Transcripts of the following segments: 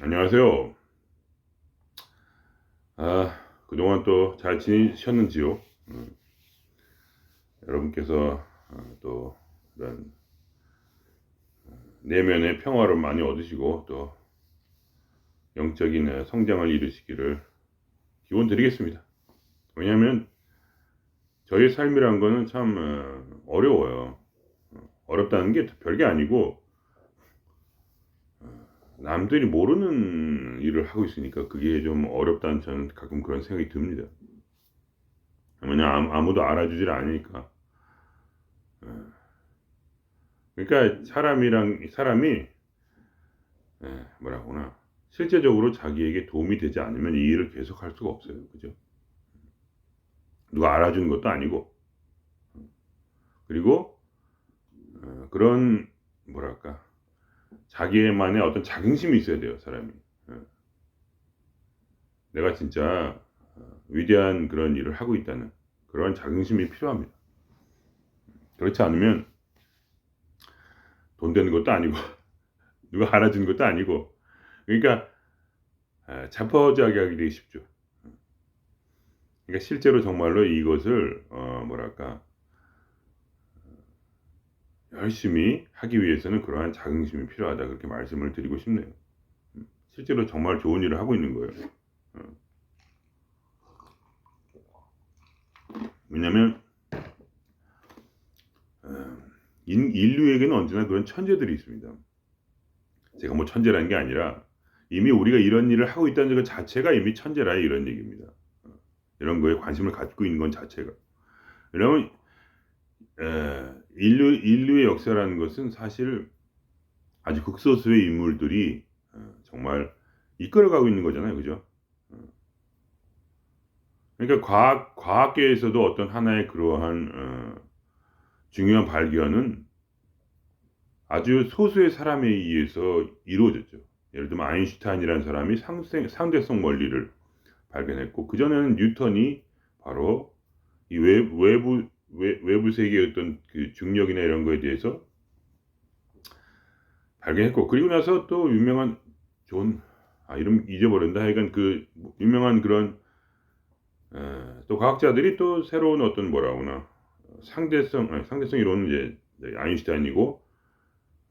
안녕하세요. 그동안 또 잘 지내셨는지요? 여러분께서 또 이런 내면의 평화를 많이 얻으시고 또 영적인 성장을 이루시기를 기원 드리겠습니다. 왜냐하면 저희 삶이란 거는 참 어려워요. 어렵다는 게 별게 아니고 남들이 모르는 일을 하고 있으니까 그게 좀 어렵다는 저는 가끔 그런 생각이 듭니다. 왜냐면 아무도 알아주질 않으니까. 그러니까 사람이 뭐라구나 실제적으로 자기에게 도움이 되지 않으면 이 일을 계속할 수가 없어요. 그죠? 누가 알아주는 것도 아니고. 그리고 그런 뭐랄까 자기만의 어떤 자긍심이 있어야 돼요, 사람이. 어, 내가 진짜 위대한 그런 일을 하고 있다는 그런 자긍심이 필요합니다. 그렇지 않으면 돈 되는 것도 아니고 누가 알아주는 것도 아니고, 그러니까 자포자기하게 되기 쉽죠. 그러니까 실제로 정말로 이것을 뭐랄까 열심히 하기 위해서는 그러한 자긍심이 필요하다, 그렇게 말씀을 드리고 싶네요. 실제로 정말 좋은 일을 하고 있는 거예요. 어, 왜냐면 인류에게는 언제나 그런 천재들이 있습니다. 제가 뭐 천재라는 게 아니라 이미 우리가 이런 일을 하고 있다는 것 자체가 이미 천재라 이런 얘기입니다. 이런 거에 관심을 갖고 있는 건 자체가. 왜냐면 인류의 역사라는 것은 사실 아주 극소수의 인물들이 정말 이끌어가고 있는 거잖아요, 그죠? 어, 그러니까 과학계에서도 어떤 하나의 그러한 중요한 발견은 아주 소수의 사람에 의해서 이루어졌죠. 예를 들면 아인슈타인이라는 사람이 상대성 원리를 발견했고, 그전에는 뉴턴이 바로 이 외부 세계의 어떤 그 중력이나 이런 거에 대해서 발견했고, 그리고 나서 또 유명한 존, 이름 잊어버린다. 하여간 그 유명한 그런 또 과학자들이 또 새로운 어떤 뭐라고나 상대성 이론은 이제 아인슈타인이고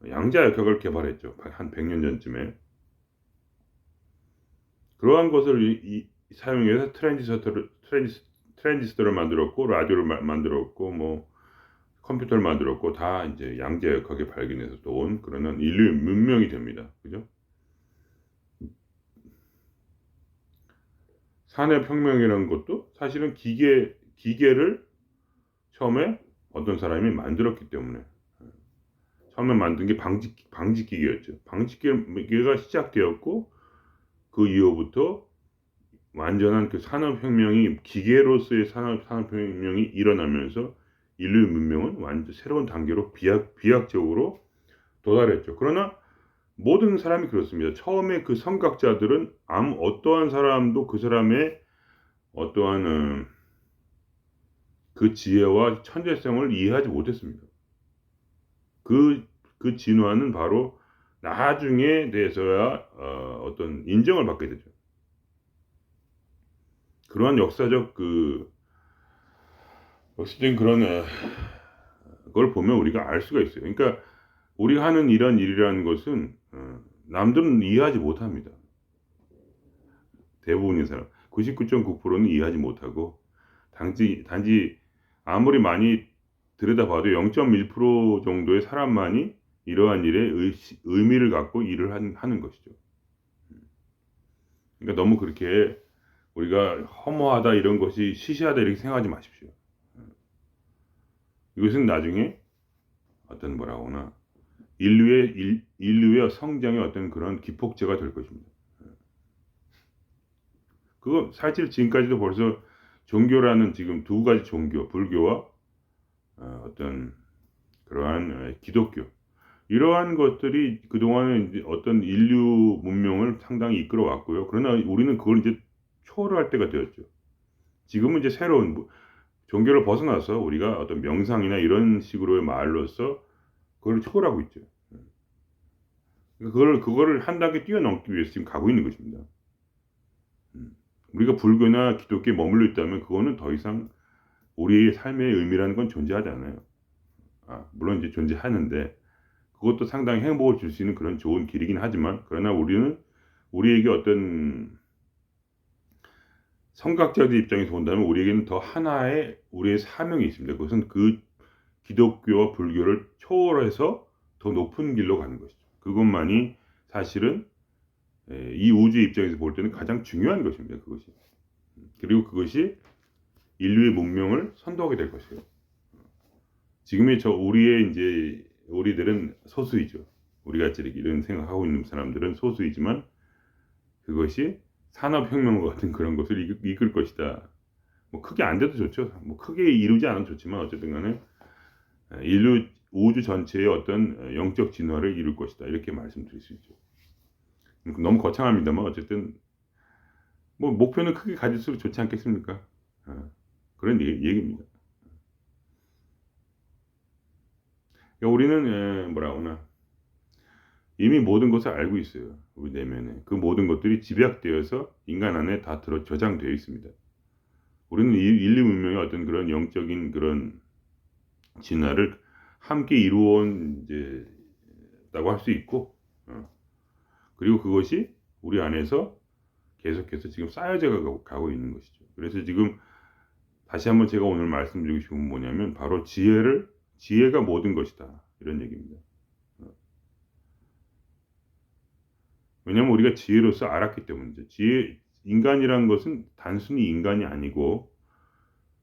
양자역학을 개발했죠. 한 100년 전쯤에. 그러한 것을 사용해서 트랜지스터를 만들었고, 라디오를 만들었고, 뭐 컴퓨터를 만들었고, 다 이제 양자역학에 발견해서 또 온 그러는 인류의 문명이 됩니다. 그죠? 산업혁명이라는 것도 사실은 기계를 처음에 어떤 사람이 만들었기 때문에, 처음에 만든 게 방직기계였죠. 방직기계가 시작되었고, 그 이후부터 완전한 그 기계로서의 산업혁명이 일어나면서 인류 문명은 완전 새로운 단계로 비약적으로 도달했죠. 그러나 모든 사람이 그렇습니다. 처음에 그 선각자들은 어떠한 사람도 그 사람의 어떠한 그 지혜와 천재성을 이해하지 못했습니다. 그 진화는 바로 나중에 돼서야 어떤 인정을 받게 되죠. 그러한 역사적인 그런 걸 보면 우리가 알 수가 있어요. 그러니까 우리가 하는 이런 일이라는 것은 남들은 이해하지 못합니다. 대부분의 사람 99.9%는 이해하지 못하고 단지 아무리 많이 들여다봐도 0.1% 정도의 사람만이 이러한 일에 의미를 갖고 일을 하는 것이죠. 그러니까 너무 그렇게 우리가 허무하다 이런 것이 시시하다 이렇게 생각하지 마십시오. 이것은 나중에 어떤 뭐라고나 인류의 성장의 어떤 그런 기폭제가 될 것입니다. 그거 사실 지금까지도 벌써 종교라는 지금 두 가지 종교, 불교와 어떤 그러한 기독교, 이러한 것들이 그동안에 이제 어떤 인류 문명을 상당히 이끌어 왔고요. 그러나 우리는 그걸 이제 초월할 때가 되었죠. 지금은 이제 새로운 종교를 벗어나서 우리가 어떤 명상이나 이런 식으로의 말로서 그걸 초월하고 있죠. 그거를 한 단계 뛰어넘기 위해서 지금 가고 있는 것입니다. 우리가 불교나 기독교에 머물러 있다면 그거는 더 이상 우리의 삶의 의미라는 건 존재하지 않아요. 물론 이제 존재하는데 그것도 상당히 행복을 줄 수 있는 그런 좋은 길이긴 하지만, 그러나 우리는 우리에게 어떤 성각자들 입장에서 본다면 우리에게는 더 하나의 우리의 사명이 있습니다. 그것은 그 기독교와 불교를 초월해서 더 높은 길로 가는 것이죠. 그것만이 사실은 이 우주의 입장에서 볼 때는 가장 중요한 것입니다. 그것이. 그리고 그것이 인류의 문명을 선도하게 될 것이에요. 지금의 우리의 이제 우리들은 소수이죠. 우리같이 이런 생각하고 있는 사람들은 소수이지만 그것이 산업혁명과 같은 그런 것을 이끌 것이다. 뭐 크게 안 돼도 좋죠. 뭐 크게 이루지 않아도 좋지만 어쨌든 간에 인류 우주 전체의 어떤 영적 진화를 이룰 것이다. 이렇게 말씀드릴 수 있죠. 너무 거창합니다만 어쨌든 뭐 목표는 크게 가질수록 좋지 않겠습니까? 그런 얘기입니다. 그러니까 우리는 뭐라 하나 이미 모든 것을 알고 있어요. 우리 내면에 그 모든 것들이 집약되어서 인간 안에 다 저장되어 있습니다. 우리는 인류 문명의 어떤 그런 영적인 그런 진화를 함께 이루어온 이제라고 할 수 있고, 그리고 그것이 우리 안에서 계속해서 지금 쌓여져 가고 있는 것이죠. 그래서 지금 다시 한번 제가 오늘 말씀드리고 싶은 건 뭐냐면 바로 지혜가 모든 것이다 이런 얘기입니다. 왜냐하면 우리가 지혜로서 알았기 때문이죠. 인간이란 것은 단순히 인간이 아니고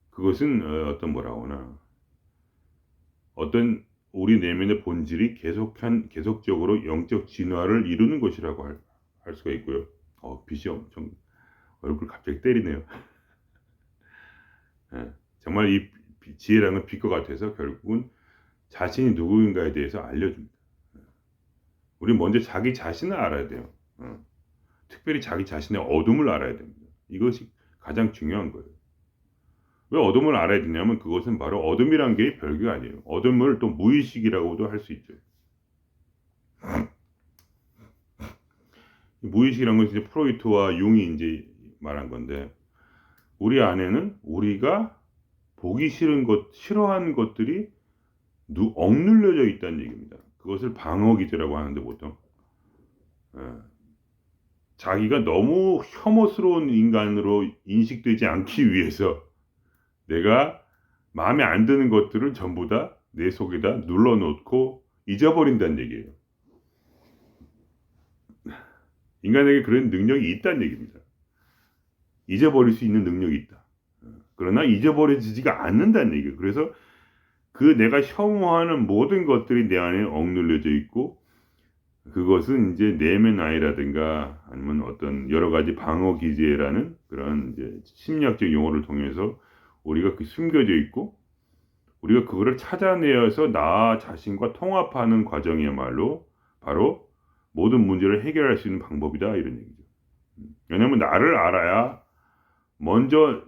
그것은 어떤 뭐라고 하나 어떤 우리 내면의 본질이 계속적으로 영적 진화를 이루는 것이라고 할 수가 있고요. 빛이 엄청 얼굴 갑자기 때리네요. 정말 이 지혜라는 빛과 같아서 결국은 자신이 누구인가에 대해서 알려줍니다. 우리 먼저 자기 자신을 알아야 돼요. 특별히 자기 자신의 어둠을 알아야 됩니다. 이것이 가장 중요한 거예요. 왜 어둠을 알아야 되냐면 그것은 바로 어둠이란 게 별게 아니에요. 어둠을 또 무의식이라고도 할 수 있죠. 무의식이란 건 이제 프로이트와 융이 이제 말한 건데 우리 안에는 우리가 보기 싫어하는 것들이 억눌려져 있다는 얘기입니다. 그것을 방어기제라고 하는데 보통 자기가 너무 혐오스러운 인간으로 인식되지 않기 위해서 내가 마음에 안 드는 것들을 전부 다 내 속에다 눌러놓고 잊어버린다는 얘기예요. 인간에게 그런 능력이 있다는 얘기입니다. 잊어버릴 수 있는 능력이 있다. 그러나 잊어버려지지가 않는다는 얘기예요. 그래서 그 내가 혐오하는 모든 것들이 내 안에 억눌려져 있고 그것은 이제 내면 아이라든가 아니면 어떤 여러 가지 방어 기제라는 그런 이제 심리학적 용어를 통해서 우리가 숨겨져 있고 우리가 그거를 찾아내어서 나 자신과 통합하는 과정이야말로 바로 모든 문제를 해결할 수 있는 방법이다 이런 얘기죠. 왜냐하면 나를 알아야 먼저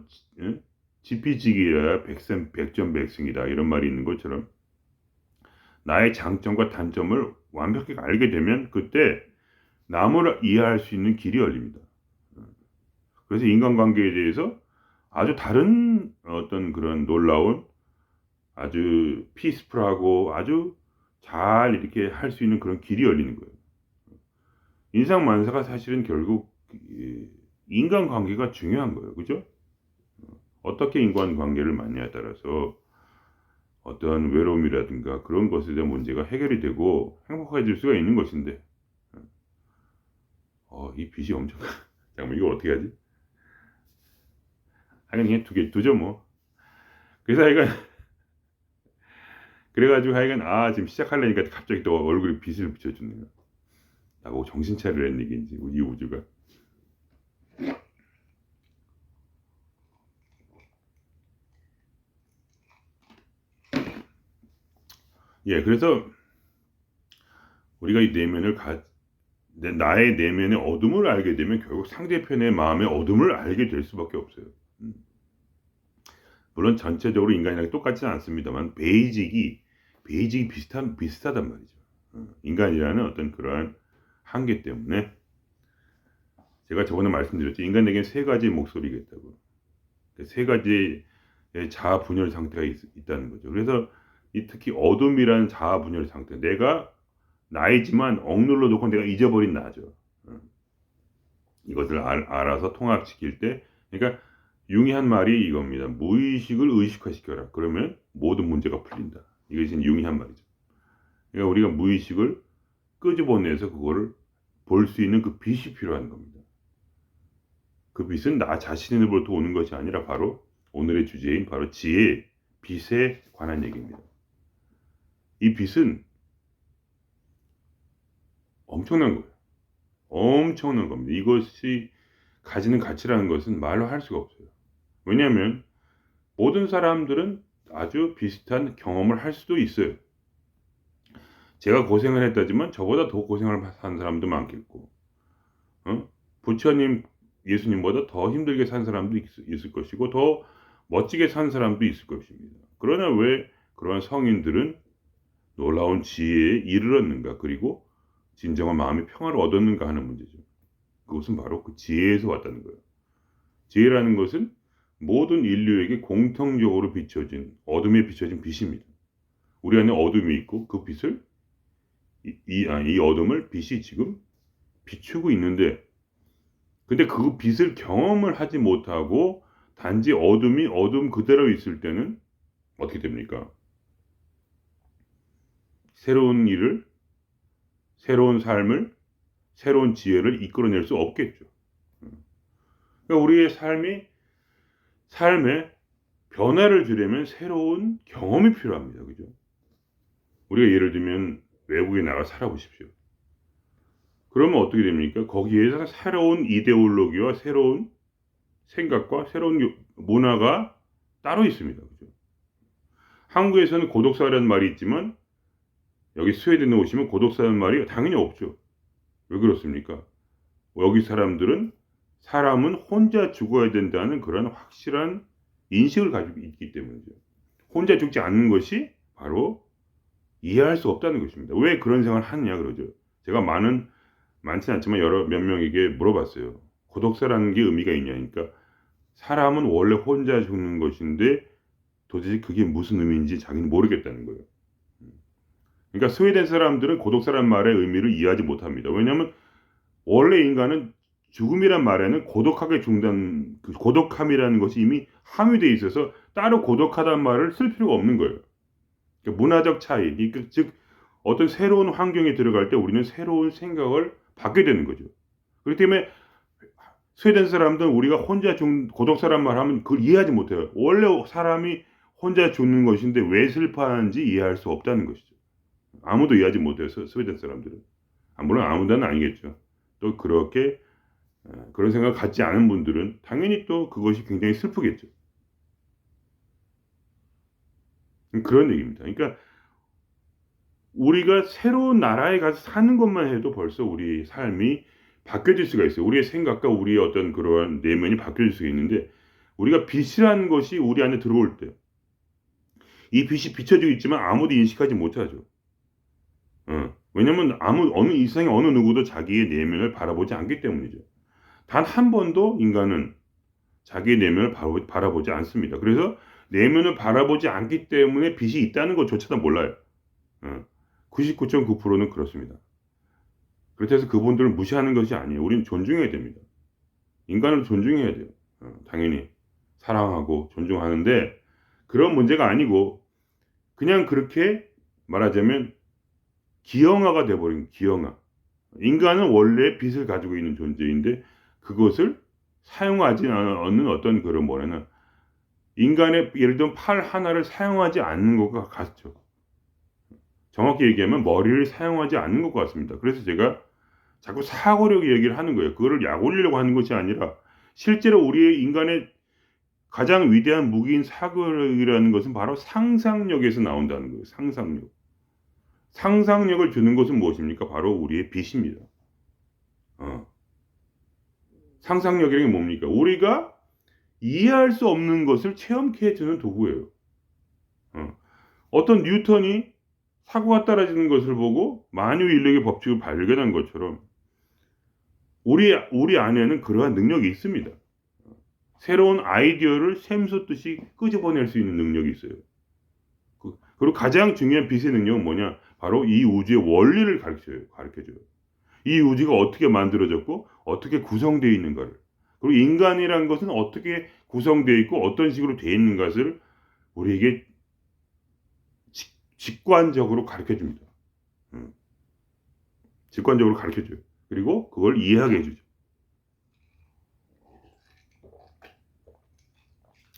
지피지기여야 백전백승이다 이런 말이 있는 것처럼 나의 장점과 단점을 완벽히 알게 되면 그때 남을 이해할 수 있는 길이 열립니다. 그래서 인간관계에 대해서 아주 다른 어떤 그런 놀라운 아주 피스풀하고 아주 잘 이렇게 할 수 있는 그런 길이 열리는 거예요. 인상만사가 사실은 결국 인간관계가 중요한 거예요. 그죠? 어떻게 인간관계를 맞냐에 따라서 어떤 외로움이라든가 그런 것에 대한 문제가 해결이 되고 행복해질 수가 있는 것인데 이 빛이 엄청 잠깐만 이거 어떻게 하지? 하여간 그냥 두죠 뭐. 그래서 하여간 그래가지고 하여간 지금 시작하려니까 갑자기 또 얼굴에 빛을 비춰주네요. 나보고 정신 차리라는 얘기인지 이 우주가. 그래서 우리가 이 내면을 나의 내면의 어둠을 알게 되면 결국 상대편의 마음의 어둠을 알게 될 수밖에 없어요. 물론 전체적으로 인간이랑 똑같지는 않습니다만 베이직이 비슷하단 말이죠. 인간이라는 어떤 그러한 한계 때문에 제가 저번에 말씀드렸죠. 인간에게는 세 가지의 목소리가 있다고. 세 가지의 자아 분열 상태가 있다는 거죠. 그래서 특히 어둠이라는 자아 분열 상태. 내가 나이지만 억눌러 놓고 내가 잊어버린 나죠. 이것을 알아서 통합시킬 때, 그러니까 융이 한 말이 이겁니다. 무의식을 의식화시켜라. 그러면 모든 문제가 풀린다. 이것이 융이 한 말이죠. 그러니까 우리가 무의식을 끄집어내서 그거를 볼 수 있는 그 빛이 필요한 겁니다. 그 빛은 나 자신으로부터 오는 것이 아니라 바로 오늘의 주제인 바로 지혜, 빛에 관한 얘기입니다. 이 빛은 엄청난 거예요. 엄청난 겁니다. 이것이 가지는 가치라는 것은 말로 할 수가 없어요. 왜냐하면 모든 사람들은 아주 비슷한 경험을 할 수도 있어요. 제가 고생을 했다지만 저보다 더 고생을 한 사람도 많겠고, 부처님, 예수님보다 더 힘들게 산 사람도 있을 것이고, 더 멋지게 산 사람도 있을 것입니다. 그러나 왜 그러한 성인들은 놀라운 지혜에 이르렀는가, 그리고 진정한 마음의 평화를 얻었는가 하는 문제죠. 그것은 바로 그 지혜에서 왔다는 거예요. 지혜라는 것은 모든 인류에게 공통적으로 비춰진, 어둠에 비춰진 빛입니다. 우리 안에 어둠이 있고 그 빛을 이 어둠을 빛이 지금 비추고 있는데, 근데 그 빛을 경험을 하지 못하고 단지 어둠이 어둠 그대로 있을 때는 어떻게 됩니까? 새로운 일을, 새로운 삶을, 새로운 지혜를 이끌어낼 수 없겠죠. 그러니까 우리의 삶에 변화를 주려면 새로운 경험이 필요합니다. 그죠? 우리가 예를 들면 외국에 나가 살아보십시오. 그러면 어떻게 됩니까? 거기에서 새로운 이데올로기와 새로운 생각과 새로운 문화가 따로 있습니다. 그죠? 한국에서는 고독사라는 말이 있지만 여기 스웨덴에 오시면 고독사라는 말이 당연히 없죠. 왜 그렇습니까? 여기 사람은 혼자 죽어야 된다는 그런 확실한 인식을 가지고 있기 때문이죠. 혼자 죽지 않는 것이 바로 이해할 수 없다는 것입니다. 왜 그런 생각을 하느냐 그러죠. 제가 많지는 않지만 몇 명에게 물어봤어요. 고독사라는 게 의미가 있냐니까, 사람은 원래 혼자 죽는 것인데 도대체 그게 무슨 의미인지 자기는 모르겠다는 거예요. 그러니까 스웨덴 사람들은 고독사라는 말의 의미를 이해하지 못합니다. 왜냐하면 원래 인간은 죽음이란 말에는 그 고독함이라는 것이 이미 함유되어 있어서 따로 고독하다는 말을 쓸 필요가 없는 거예요. 그러니까 문화적 차이, 그러니까 즉 어떤 새로운 환경에 들어갈 때 우리는 새로운 생각을 받게 되는 거죠. 그렇기 때문에 스웨덴 사람들은 우리가 혼자 죽는 고독사란 말 하면 그걸 이해하지 못해요. 원래 사람이 혼자 죽는 것인데 왜 슬퍼하는지 이해할 수 없다는 것이죠. 아무도 이해하지 못해서 스웨덴 사람들은. 물론 아무도는 아니겠죠. 또 그렇게 그런 생각을 갖지 않은 분들은 당연히 또 그것이 굉장히 슬프겠죠. 그런 얘기입니다. 그러니까 우리가 새로운 나라에 가서 사는 것만 해도 벌써 우리 삶이 바뀌어질 수가 있어요. 우리의 생각과 우리의 어떤 그러한 내면이 바뀌어질 수가 있는데, 우리가 빛이라는 것이 우리 안에 들어올 때 이 빛이 비춰지고 있지만 아무도 인식하지 못하죠. 왜냐하면 이 세상의 어느 누구도 자기의 내면을 바라보지 않기 때문이죠. 단 한 번도 인간은 자기의 내면을 바라보지 않습니다. 그래서 내면을 바라보지 않기 때문에 빛이 있다는 것조차도 몰라요. 99.9%는 그렇습니다. 그렇다고 해서 그분들을 무시하는 것이 아니에요. 우리는 존중해야 됩니다. 인간을 존중해야 돼요. 당연히 사랑하고 존중하는데, 그런 문제가 아니고 그냥 그렇게 말하자면 기형아가 돼버린 기형아. 인간은 원래 빛을 가지고 있는 존재인데 그것을 사용하지 않는 어떤 그런 인간의 예를 들면 팔 하나를 사용하지 않는 것과 같죠. 정확히 얘기하면 머리를 사용하지 않는 것 같습니다. 그래서 제가 자꾸 사고력 얘기를 하는 거예요. 그거를 약 올리려고 하는 것이 아니라 실제로 우리의 인간의 가장 위대한 무기인 사고력이라는 것은 바로 상상력에서 나온다는 거예요. 상상력. 상상력을 주는 것은 무엇입니까? 바로 우리의 빛입니다. 상상력이라는 게 뭡니까? 우리가 이해할 수 없는 것을 체험케 해주는 도구예요. 어떤 뉴턴이 사고가 떨어지는 것을 보고 만유 인력의 법칙을 발견한 것처럼 우리 안에는 그러한 능력이 있습니다. 새로운 아이디어를 샘솟듯이 끄집어낼 수 있는 능력이 있어요. 그리고 가장 중요한 빛의 능력은 뭐냐? 바로 이 우주의 원리를 가르쳐줘요. 이 우주가 어떻게 만들어졌고 어떻게 구성되어 있는가를. 그리고 인간이라는 것은 어떻게 구성되어 있고 어떤 식으로 되어 있는 것을 우리에게 직관적으로 가르쳐줍니다. 직관적으로 가르쳐줘요. 그리고 그걸 이해하게 해주죠.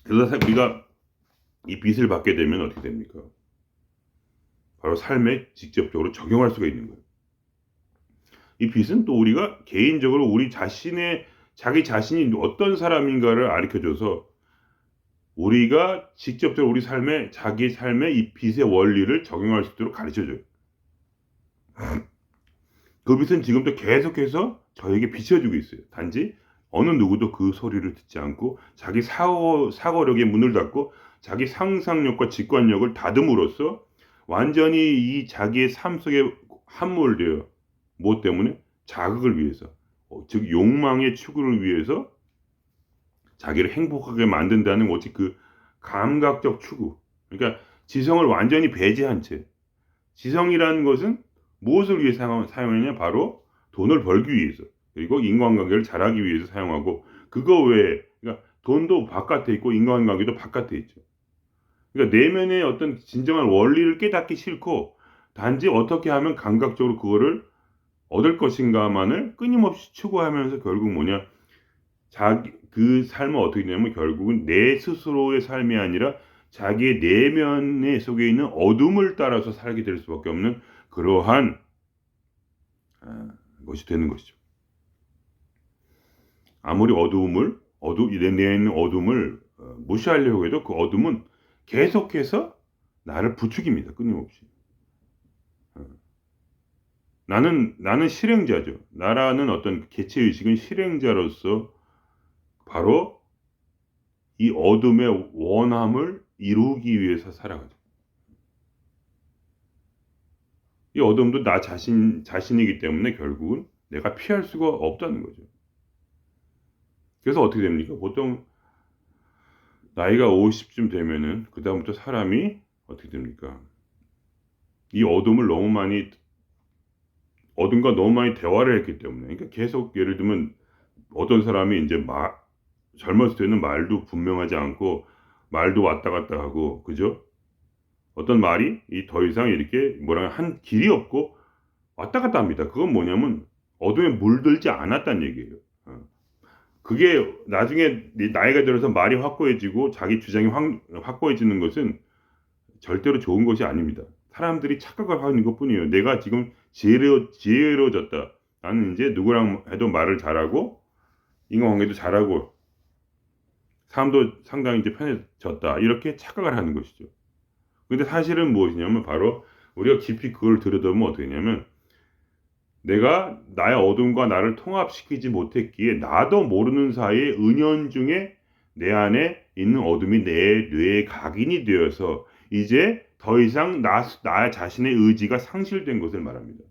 그래서 우리가 이 빛을 받게 되면 어떻게 됩니까? 바로 삶에 직접적으로 적용할 수가 있는 거예요. 이 빛은 또 우리가 개인적으로 자기 자신이 어떤 사람인가를 가르쳐줘서 우리가 직접적으로 우리 삶에 자기 삶에 이 빛의 원리를 적용할 수 있도록 가르쳐줘요. 그 빛은 지금도 계속해서 저에게 비춰주고 있어요. 단지 어느 누구도 그 소리를 듣지 않고 자기 사고력에 문을 닫고 자기 상상력과 직관력을 닫음으로써 완전히 이 자기의 삶 속에 함몰되어 무엇 때문에? 자극을 위해서, 즉 욕망의 추구를 위해서 자기를 행복하게 만든다는 오직 그 감각적 추구. 그러니까 지성을 완전히 배제한 채. 지성이라는 것은 무엇을 위해 사용하느냐? 바로 돈을 벌기 위해서. 그리고 인간관계를 잘하기 위해서 사용하고 그거 외에 그러니까 돈도 바깥에 있고 인간관계도 바깥에 있죠. 그러니까 내면의 어떤 진정한 원리를 깨닫기 싫고 단지 어떻게 하면 감각적으로 그거를 얻을 것인가만을 끊임없이 추구하면서 결국 뭐냐? 그 삶은 어떻게 되냐면 결국은 내 스스로의 삶이 아니라 자기의 내면에 속에 있는 어둠을 따라서 살게 될 수밖에 없는 그러한 것이 되는 것이죠. 아무리 내 내에 있는 어둠을 무시하려고 해도 그 어둠은 계속해서 나를 부추깁니다. 끊임없이. 나는 실행자죠. 나라는 어떤 개체 의식은 실행자로서 바로 이 어둠의 원함을 이루기 위해서 살아가죠. 이 어둠도 나 자신이기 때문에 결국은 내가 피할 수가 없다는 거죠. 그래서 어떻게 됩니까? 보통 나이가 50쯤 되면은 그다음부터 사람이 어떻게 됩니까? 이 어둠과 너무 많이 대화를 했기 때문에 그러니까 계속 예를 들면 어떤 사람이 이제 젊었을 때는 말도 분명하지 않고 말도 왔다 갔다 하고 그죠? 어떤 말이 더 이상 이렇게 한 길이 없고 왔다 갔다 합니다. 그건 뭐냐면 어둠에 물들지 않았다는 얘기예요. 그게 나중에 나이가 들어서 말이 확고해지고 자기 주장이 확고해지는 것은 절대로 좋은 것이 아닙니다. 사람들이 착각을 하는 것뿐이에요. 내가 지금 지혜로워졌다. 나는 이제 누구랑 해도 말을 잘하고 인간관계도 잘하고 삶도 상당히 이제 편해졌다. 이렇게 착각을 하는 것이죠. 근데 사실은 무엇이냐면 바로 우리가 깊이 그걸 들여다보면 어떻게 되냐면 내가 나의 어둠과 나를 통합시키지 못했기에 나도 모르는 사이에 은연중에 내 안에 있는 어둠이 내 뇌에 각인이 되어서 이제 더 이상 나 자신의 의지가 상실된 것을 말합니다.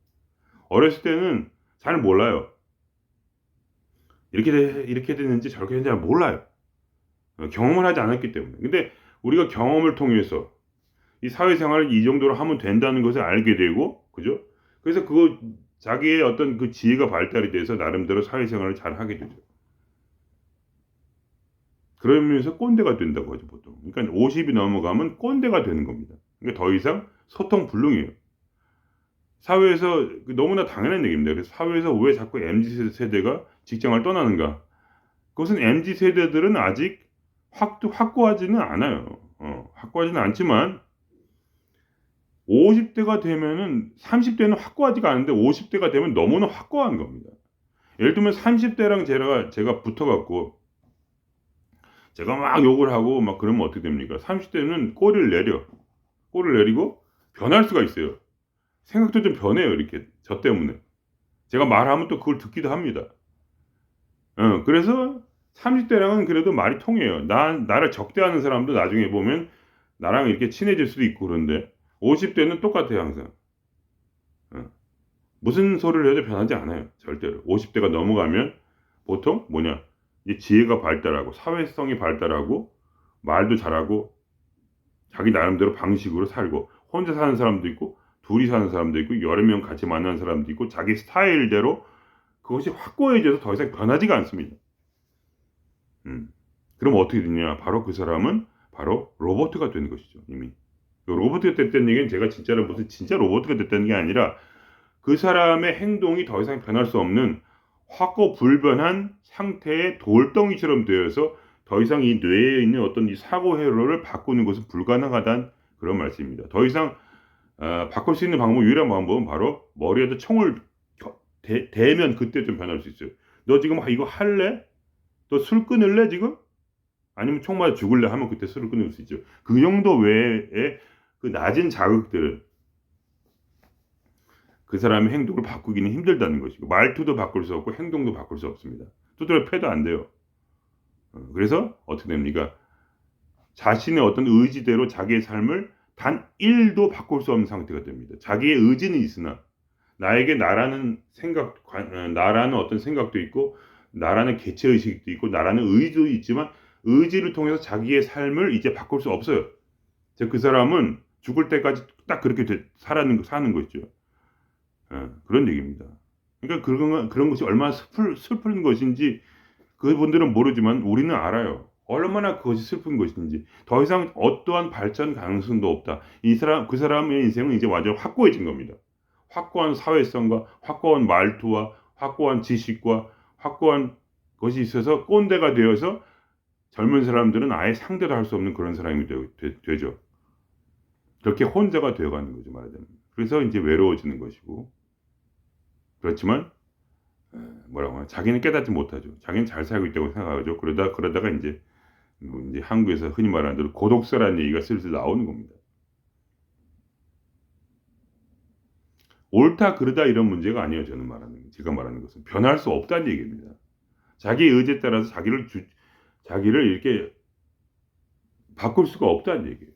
어렸을 때는 잘 몰라요. 이렇게 됐는지 저렇게 됐는지 몰라요. 경험을 하지 않았기 때문에. 근데 우리가 경험을 통해서 이 사회생활을 이 정도로 하면 된다는 것을 알게 되고, 그죠? 그래서 자기의 어떤 그 지혜가 발달이 돼서 나름대로 사회생활을 잘 하게 되죠. 그러면서 꼰대가 된다고 하죠, 보통. 그러니까 50이 넘어가면 꼰대가 되는 겁니다. 그러니까 더 이상 소통 불능이에요. 사회에서 너무나 당연한 얘기입니다. 그래서 사회에서 왜 자꾸 MZ세대가 직장을 떠나는가? 그것은 MZ세대들은 아직 확고하지는 않아요. 확고하지는 않지만 50대가 되면은 30대는 확고하지가 않은데 50대가 되면 너무나 확고한 겁니다. 예를 들면 30대랑 제가 붙어갖고 제가 막 욕을 하고 막 그러면 어떻게 됩니까? 30대는 꼬리를 내리고 변할 수가 있어요. 생각도 좀 변해요, 이렇게. 저 때문에. 제가 말하면 또 그걸 듣기도 합니다. 그래서 30대랑은 그래도 말이 통해요. 나를 적대하는 사람도 나중에 보면 나랑 이렇게 친해질 수도 있고 그런데 50대는 똑같아요, 항상. 무슨 소리를 해도 변하지 않아요. 절대로. 50대가 넘어가면 보통 뭐냐? 이제 지혜가 발달하고 사회성이 발달하고 말도 잘하고 자기 나름대로 방식으로 살고 혼자 사는 사람도 있고 둘이 사는 사람도 있고 여러 명 같이 만나는 사람도 있고 자기 스타일대로 그것이 확고해져서 더 이상 변하지가 않습니다. 그럼 어떻게 되냐? 바로 그 사람은 바로 로봇가 되는 것이죠. 이미. 로봇가 됐다는 얘기는 제가 진짜로 무슨 진짜 로봇가 됐다는 게 아니라 그 사람의 행동이 더 이상 변할 수 없는 확고불변한 상태의 돌덩이처럼 되어서 더 이상 이 뇌에 있는 어떤 이 사고 회로를 바꾸는 것은 불가능하다는 그런 말씀입니다. 더 이상 바꿀 수 있는 방법, 유일한 방법은 바로 머리에다 총을 대면 그때 좀 변할 수 있어요. 너 지금 이거 할래? 너 술 끊을래 지금? 아니면 총 맞아 죽을래 하면 그때 술을 끊을 수 있죠. 그 정도 외에 그 낮은 자극들은 그 사람의 행동을 바꾸기는 힘들다는 것이고 말투도 바꿀 수 없고 행동도 바꿀 수 없습니다. 두드려 패도 안 돼요. 그래서 어떻게 됩니까? 자신의 어떤 의지대로 자기의 삶을 단 1도 바꿀 수 없는 상태가 됩니다. 자기의 의지는 있으나 나에게 나라는 어떤 생각도 있고 나라는 개체의식도 있고 나라는 의지도 있지만 의지를 통해서 자기의 삶을 이제 바꿀 수 없어요. 그 사람은 죽을 때까지 딱 그렇게 사는 것이죠. 그런 얘기입니다. 그러니까 그런 것이 얼마나 슬픈 것인지 그분들은 모르지만 우리는 알아요. 얼마나 그것이 슬픈 것인지. 더 이상 어떠한 발전 가능성도 없다. 그 사람의 인생은 이제 완전 확고해진 겁니다. 확고한 사회성과 확고한 말투와 확고한 지식과 확고한 것이 있어서 꼰대가 되어서 젊은 사람들은 아예 상대도 할 수 없는 그런 사람이 되죠. 그렇게 혼자가 되어가는 거죠, 말하자면. 그래서 이제 외로워지는 것이고. 그렇지만 뭐라고 하나 자기는 깨닫지 못하죠. 자기는 잘 살고 있다고 생각하죠. 그러다가 이제 한국에서 흔히 말하는 대로 고독사라는 얘기가 슬슬 나오는 겁니다. 옳다 그르다 이런 문제가 아니에요. 제가 말하는 것은 변할 수 없다는 얘기입니다. 자기 의지에 따라서 자기를 이렇게 바꿀 수가 없다는 얘기예요.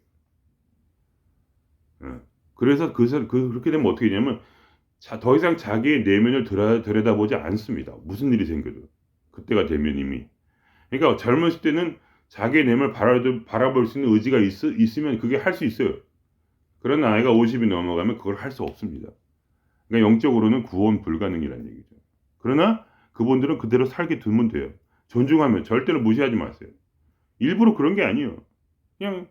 그래서 그렇게 되면 어떻게 되냐면 더 이상 자기의 내면을 들여다보지 않습니다. 무슨 일이 생겨도. 그때가 되면 이미. 그러니까 젊었을 때는 자기의 내면을 바라볼 수 있는 의지가 있으면 그게 할 수 있어요. 그러나 나이가 50이 넘어가면 그걸 할 수 없습니다. 그러니까 영적으로는 구원 불가능이라는 얘기죠. 그러나 그분들은 그대로 살게 두면 돼요. 존중하면 절대로 무시하지 마세요. 일부러 그런 게 아니에요. 그냥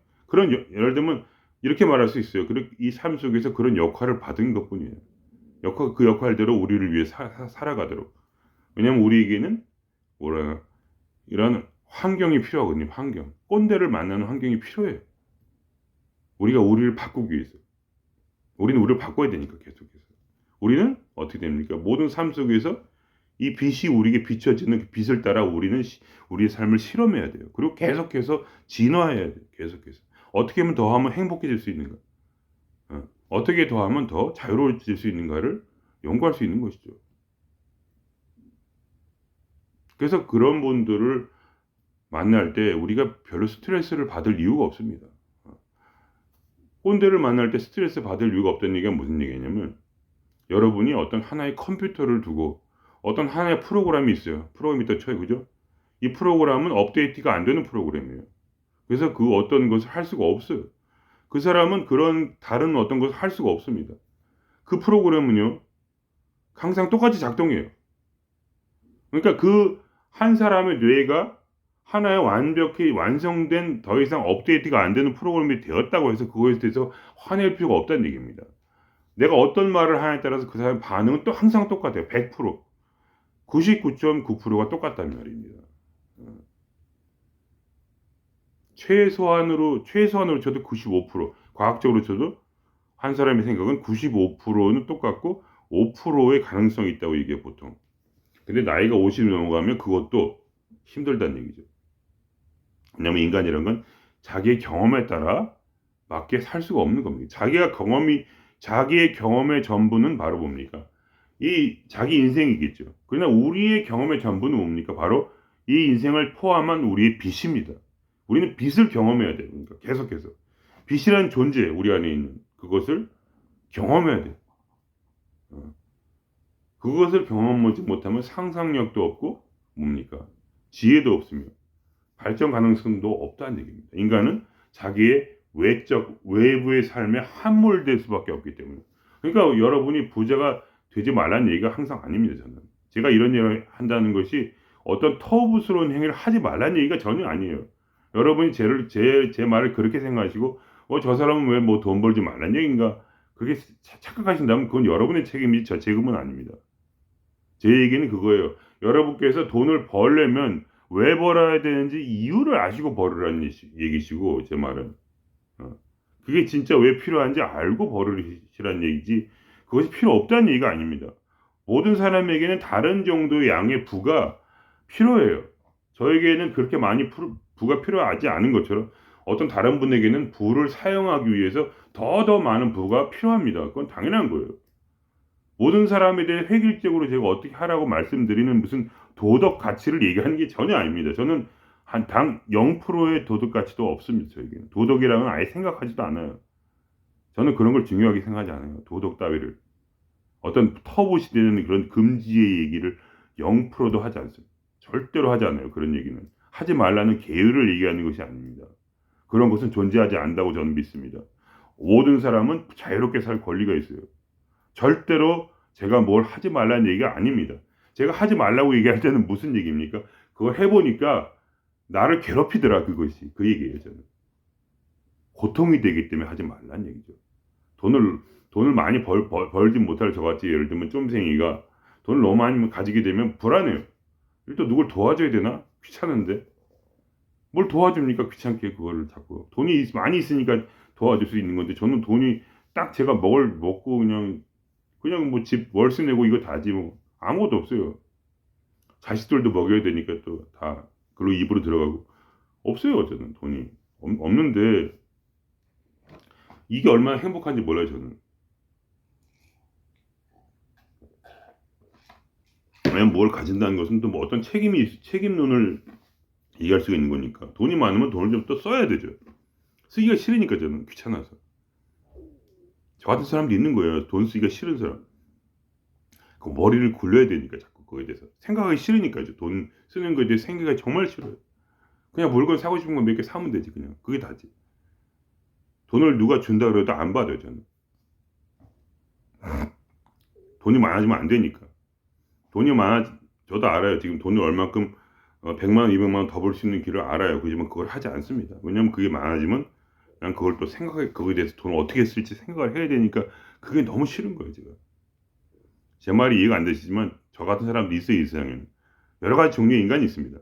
예를 들면 이렇게 말할 수 있어요. 이 삶 속에서 그런 역할을 받은 것뿐이에요. 그 역할대로 우리를 위해 살아가도록. 왜냐하면 우리에게는 이런 환경이 필요하거든요. 환경. 꼰대를 만나는 환경이 필요해요. 우리를 바꾸기 위해서. 우리는 우리를 바꿔야 되니까 계속해서. 우리는 어떻게 됩니까? 모든 삶 속에서 이 빛이 우리에게 비춰지는 그 빛을 따라 우리는 우리의 삶을 실험해야 돼요. 그리고 계속해서 진화해야 돼요. 계속해서. 어떻게 하면 더 하면 행복해질 수 있는가? 어떻게 더 하면 더 자유로워질 수 있는가를 연구할 수 있는 것이죠. 그래서 그런 분들을 만날 때 우리가 별로 스트레스를 받을 이유가 없습니다. 꼰대를 만날 때 스트레스 받을 이유가 없다는 얘기가 무슨 얘기냐면 여러분이 어떤 하나의 컴퓨터를 두고 어떤 하나의 프로그램이 있어요. 프로그램이 있다 쳐요. 그죠? 이 프로그램은 업데이트가 안 되는 프로그램이에요. 그래서 그 어떤 것을 할 수가 없어요. 그 사람은 그런 다른 어떤 것을 할 수가 없습니다. 그 프로그램은요. 항상 똑같이 작동해요. 그러니까 그 한 사람의 뇌가 하나의 완벽히 완성된 더 이상 업데이트가 안 되는 프로그램이 되었다고 해서 그거에 대해서 화낼 필요가 없다는 얘기입니다. 내가 어떤 말을 하냐에 따라서 그 사람의 반응은 또 항상 똑같아요. 100%. 99.9%가 똑같다는 말입니다. 최소한으로 쳐도 95%. 과학적으로 쳐도 한 사람의 생각은 95%는 똑같고 5%의 가능성이 있다고 얘기해요, 보통. 근데 나이가 50이 넘어가면 그것도 힘들다는 얘기죠. 왜냐하면 인간이란 건 자기의 경험에 따라 맞게 살 수가 없는 겁니다. 자기의 경험의 전부는 바로 뭡니까? 이 자기 인생이겠죠. 그러나 우리의 경험의 전부는 뭡니까? 바로 이 인생을 포함한 우리의 빛입니다. 우리는 빛을 경험해야 돼요. 그러니까 계속해서. 빛이라는 존재, 우리 안에 있는 그것을 경험해야 돼요. 그것을 경험하지 못하면 상상력도 없고 뭡니까? 지혜도 없으며 발전 가능성도 없다는 얘기입니다. 인간은 자기의 외부의 삶에 함몰될 수밖에 없기 때문에. 그러니까 여러분이 부자가 되지 말라는 얘기가 항상 아닙니다. 저는. 제가 이런 얘기를 한다는 것이 어떤 터부스러운 행위를 하지 말라는 얘기가 전혀 아니에요. 여러분이 제 말을 그렇게 생각하시고 저 사람은 왜 뭐 돈 벌지 말라는 얘기인가 그렇게 착각하신다면 그건 여러분의 책임이지 제 책임은 아닙니다. 제 얘기는 그거예요. 여러분께서 돈을 벌려면 왜 벌어야 되는지 이유를 아시고 벌으라는 얘기시고 제 말은. 그게 진짜 왜 필요한지 알고 벌으시라는 얘기지 그것이 필요 없다는 얘기가 아닙니다. 모든 사람에게는 다른 정도의 양의 부가 필요해요. 저에게는 그렇게 많이 부가 필요하지 않은 것처럼 어떤 다른 분에게는 부를 사용하기 위해서 더 많은 부가 필요합니다. 그건 당연한 거예요. 모든 사람에 대해 획일적으로 제가 어떻게 하라고 말씀드리는 무슨 도덕 가치를 얘기하는 게 전혀 아닙니다. 저는 한 당 0%의 도덕 가치도 없습니다. 저에게는. 도덕이라는 아예 생각하지도 않아요. 저는 그런 걸 중요하게 생각하지 않아요. 도덕 따위를. 어떤 터부시 되는 그런 금지의 얘기를 0%도 하지 않습니다. 절대로 하지 않아요. 그런 얘기는. 하지 말라는 계율을 얘기하는 것이 아닙니다. 그런 것은 존재하지 않는다고 저는 믿습니다. 모든 사람은 자유롭게 살 권리가 있어요. 절대로 제가 뭘 하지 말라는 얘기가 아닙니다. 제가 하지 말라고 얘기할 때는 무슨 얘기입니까? 그걸 해보니까 나를 괴롭히더라 그것이. 그 얘기예요 저는. 고통이 되기 때문에 하지 말라는 얘기죠. 돈을 많이 벌지 못할 저같이 예를 들면 쫌생이가 돈을 너무 많이 가지게 되면 불안해요. 또 누굴 도와줘야 되나? 귀찮은데. 뭘 도와줍니까? 귀찮게 그거를 자꾸. 돈이 많이 있으니까 도와줄 수 있는 건데 저는 돈이 딱 제가 먹고 그냥 뭐 집 월세 내고 이거 다지 뭐 아무것도 없어요. 자식들도 먹여야 되니까 또 다 그리고 입으로 들어가고 없어요. 저는 돈이 없는데 이게 얼마나 행복한지 몰라요. 저는. 왜냐면 뭘 가진다는 것은 또 뭐 어떤 책임론을 얘기할 수가 있는 거니까 돈이 많으면 돈을 좀 또 써야 되죠. 쓰기가 싫으니까 저는 귀찮아서. 저 같은 사람도 있는 거예요. 돈 쓰기가 싫은 사람. 그 머리를 굴려야 되니까 자꾸 그거에 대해서 생각하기 싫으니까요. 돈 쓰는 거에 대해 생각이 정말 싫어요. 그냥 물건 사고 싶은 거 몇 개 사면 되지 그냥. 그게 다지. 돈을 누가 준다 그래도 안 받아요 저는. 돈이 많아지면 안 되니까. 돈이 저도 알아요. 지금 돈을 얼만큼 100만 원, 200만 원 더 벌 수 있는 길을 알아요. 그지만 그걸 하지 않습니다. 왜냐면 그게 많아지면 그냥 그걸 또 거기에 대해서 돈을 어떻게 쓸지 생각을 해야 되니까 그게 너무 싫은 거예요 제가. 제 말이 이해가 안 되시지만 저 같은 사람도 있어요 이 세상에는. 여러 가지 종류의 인간이 있습니다.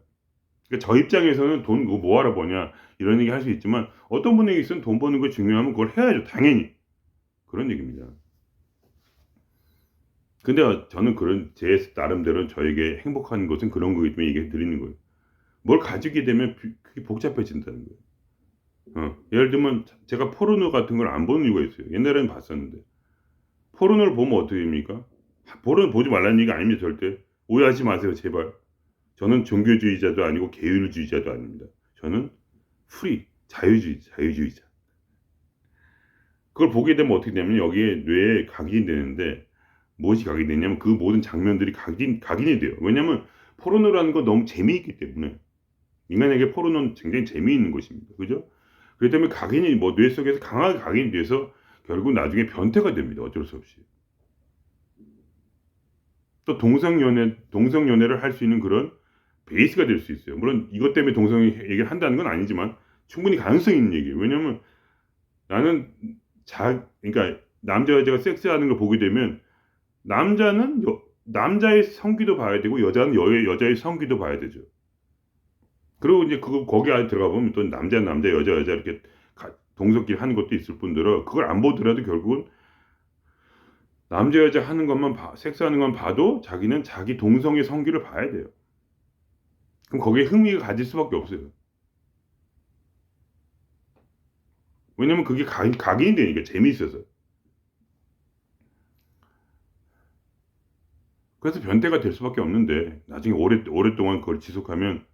그러니까 저 입장에서는 돈 그거 뭐하러 버냐 이런 얘기 할 수 있지만 어떤 분에게 있으면 돈 버는 거 중요하면 그걸 해야죠 당연히. 그런 얘기입니다. 근데 저는 제 나름대로 저에게 행복한 것은 그런 거기 때문에 얘기해 드리는 거예요. 뭘 가지게 되면 그게 복잡해진다는 거예요. 예를 들면 제가 포르노 같은 걸 안 보는 이유가 있어요. 옛날에는 봤었는데 포르노를 보면 어떻게 됩니까? 포르노 보지 말라는 얘기가 아닙니다. 절대 오해하지 마세요 제발. 저는 종교주의자도 아니고 계율주의자도 아닙니다. 저는 자유주의자. 그걸 보게 되면 어떻게 되냐면 여기에 뇌에 각인이 되는데 무엇이 각인되냐면 그 모든 장면들이 각인이 돼요. 왜냐하면 포르노라는 건 너무 재미있기 때문에 인간에게 포르노는 굉장히 재미있는 것입니다. 그죠? 그렇기 때문에 각인이 뇌 속에서 강하게 각인이 돼서 결국 나중에 변태가 됩니다. 어쩔 수 없이. 또 동성연애를 할 수 있는 그런 베이스가 될 수 있어요. 물론 이것 때문에 동성 얘기를 한다는 건 아니지만 충분히 가능성이 있는 얘기예요. 왜냐하면 나는 그러니까 남자 여자가 섹스하는 걸 보게 되면 남자는 남자의 성기도 봐야 되고 여자는 여자의 성기도 봐야 되죠. 그리고 이제 거기 안에 들어가 보면 또 남자 여자 이렇게 동성끼리 하는 것도 있을 뿐더러 그걸 안 보더라도 결국은 남자 여자 하는 것만 섹스하는 건 봐도 자기는 자기 동성의 성기를 봐야 돼요. 그럼 거기에 흥미가 가질 수밖에 없어요. 왜냐면 그게 각인이 되니까 재미있어서. 그래서 변태가 될 수밖에 없는데 나중에 오랫동안 그걸 지속하면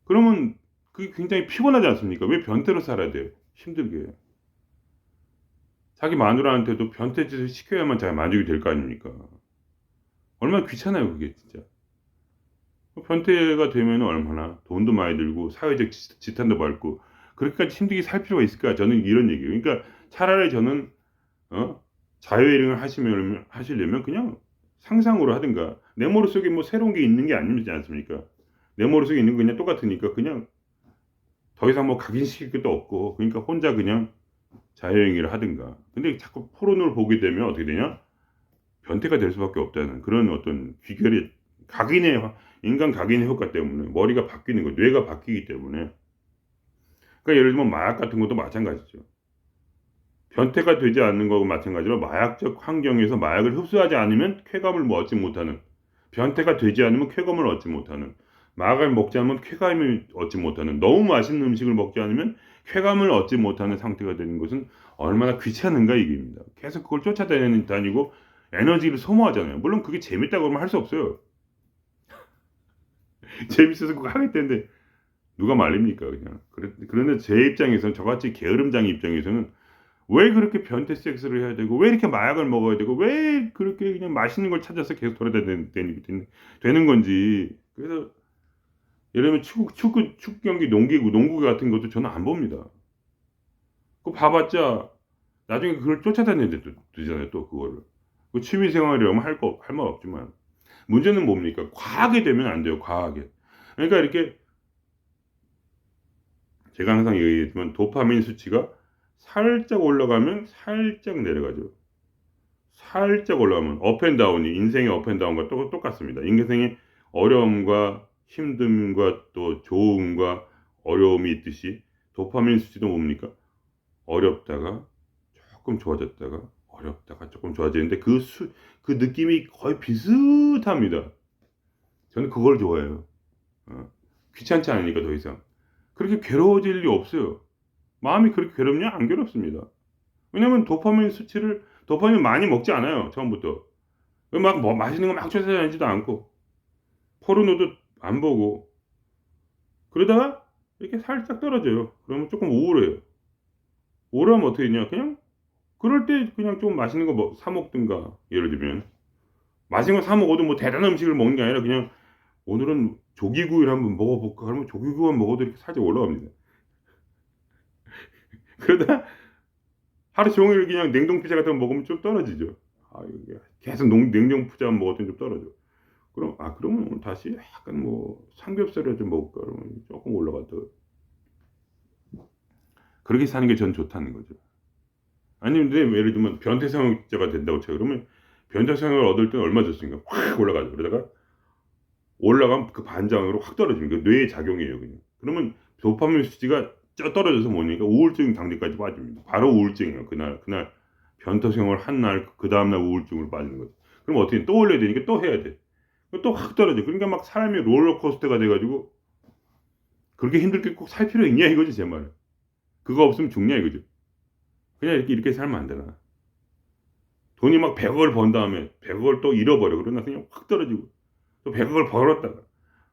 그러면 그게 굉장히 피곤하지 않습니까? 왜 변태로 살아야 돼요? 힘들게. 자기 마누라한테도 변태 짓을 시켜야만 잘 만족이 될 거 아닙니까? 얼마나 귀찮아요 그게 진짜. 변태가 되면 얼마나 돈도 많이 들고 사회적 지탄도 받고 그렇게까지 힘들게 살 필요가 있을까? 저는 이런 얘기예요. 그러니까 차라리 저는 어? 자유여행을 하시려면 그냥 상상으로 하든가 내 머릿속에 뭐 새로운 게 있는 게 아니지 않습니까? 내 머릿속에 있는 거 그냥 똑같으니까 그냥 더 이상 뭐 각인시킬 것도 없고 그러니까 혼자 그냥 자유여행을 하든가. 근데 자꾸 포르노를 보게 되면 어떻게 되냐? 변태가 될 수밖에 없다는 그런 어떤 귀결이 각인의 인간 각인의 효과 때문에 머리가 바뀌는 거예요. 뇌가 바뀌기 때문에. 그러니까 예를 들면 마약 같은 것도 마찬가지죠. 변태가 되지 않는 거고 마찬가지로 마약적 환경에서 마약을 흡수하지 않으면 쾌감을 뭐 얻지 못하는 변태가 되지 않으면 쾌감을 얻지 못하는 마약을 먹지 않으면 쾌감을 얻지 못하는 너무 맛있는 음식을 먹지 않으면 쾌감을 얻지 못하는 상태가 되는 것은 얼마나 귀찮은가 이게입니다. 계속 그걸 쫓아다니고 에너지를 소모하잖아요. 물론 그게 재밌다고 그러면 할 수 없어요. 재밌어서 그거 하겠다는데 누가 말립니까 그냥. 그런데 제 입장에서는 저같이 게으름장 입장에서는 왜 그렇게 변태 섹스를 해야 되고 왜 이렇게 마약을 먹어야 되고 왜 그렇게 그냥 맛있는 걸 찾아서 계속 되는 건지. 그래서 예를 들면 축구 경기 농구 같은 것도 저는 안 봅니다. 그거 봐봤자 나중에 그걸 쫓아다니는데 되잖아요 또 그거를. 그 취미 생활이라면 할 말 없지만 문제는 뭡니까? 과하게 되면 안 돼요 과하게. 그러니까 이렇게 제가 항상 얘기했지만 도파민 수치가 살짝 올라가면 살짝 내려가죠. 살짝 올라가면 업앤다운이 인생의 업앤다운과 똑같습니다. 인생의 어려움과 힘듦과 또 좋음과 어려움이 있듯이 도파민 수치도 뭡니까? 어렵다가 조금 좋아졌다가 어렵다가 조금 좋아지는데 그 느낌이 거의 비슷합니다. 저는 그걸 좋아해요. 어. 귀찮지 않으니까 더 이상. 그렇게 괴로워질 리 없어요. 마음이 그렇게 괴롭냐? 안 괴롭습니다. 왜냐면 도파민 많이 먹지 않아요. 처음부터. 막 뭐 맛있는 거 막 쫓아다니지도 않고 포르노도 안 보고 그러다가 이렇게 살짝 떨어져요. 그러면 조금 우울해요. 우울하면 어떻게 되냐? 그냥 그럴 때 그냥 좀 맛있는 거 사 먹든가 예를 들면 맛있는 거 사 먹어도 뭐 대단한 음식을 먹는 게 아니라 그냥 오늘은 조기구이를 한번 먹어볼까 그러면 조기구이만 먹어도 이렇게 살짝 올라갑니다. 그러다 하루 종일 그냥 냉동 피자 같은 거 먹으면 좀 떨어지죠. 아, 이게 계속 냉동 피자만 먹었더니 좀 떨어져. 그러면 오늘 다시 약간 뭐 삼겹살을 좀 먹을까 그러면 조금 올라갔다가 그렇게 사는 게 전 좋다는 거죠. 아니 근데 예를 들면 변태성애자가 된다고 쳐요. 그러면 변태성애를 얻을 때는 얼마 줬습니까? 확 올라가죠. 그러다가 올라가면 그 반장으로 확 떨어집니다. 뇌의 작용이에요, 그냥. 그러면 도파민 수치가 떨어져서 뭐니까 우울증 단계까지 빠집니다. 바로 우울증이에요. 그날 변태 생활 한 날 그 다음 날 우울증으로 빠지는 거죠. 그럼 어떻게 또 올려야 되니까 또 해야 돼. 또 확 떨어져. 그러니까 막 사람이 롤러코스터가 돼가지고 그렇게 힘들게 꼭 살 필요 있냐 이거지 제 말은. 그거 없으면 죽냐 이거죠. 그냥 이렇게 살면 안 되나. 돈이 막 100억을 번 다음에 100억을 또 잃어버려. 그러나 그냥 확 떨어지고 또 100억을 벌었다가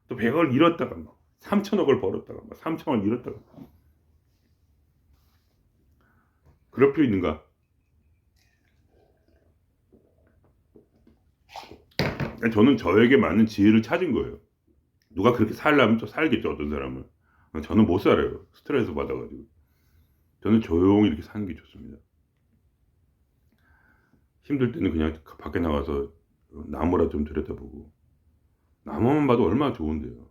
또 100억을 잃었다가 막 3천억을 벌었다가 막 3천억을 잃었다가 그럴 필요 있는가? 저는 저에게 맞는 지혜를 찾은 거예요. 누가 그렇게 살려면 또 살겠죠 어떤 사람은. 저는 못 살아요. 스트레스 받아가지고. 저는 조용히 이렇게 사는 게 좋습니다. 힘들 때는 그냥 밖에 나가서 나무라 좀 들여다보고 나무만 봐도 얼마나 좋은데요.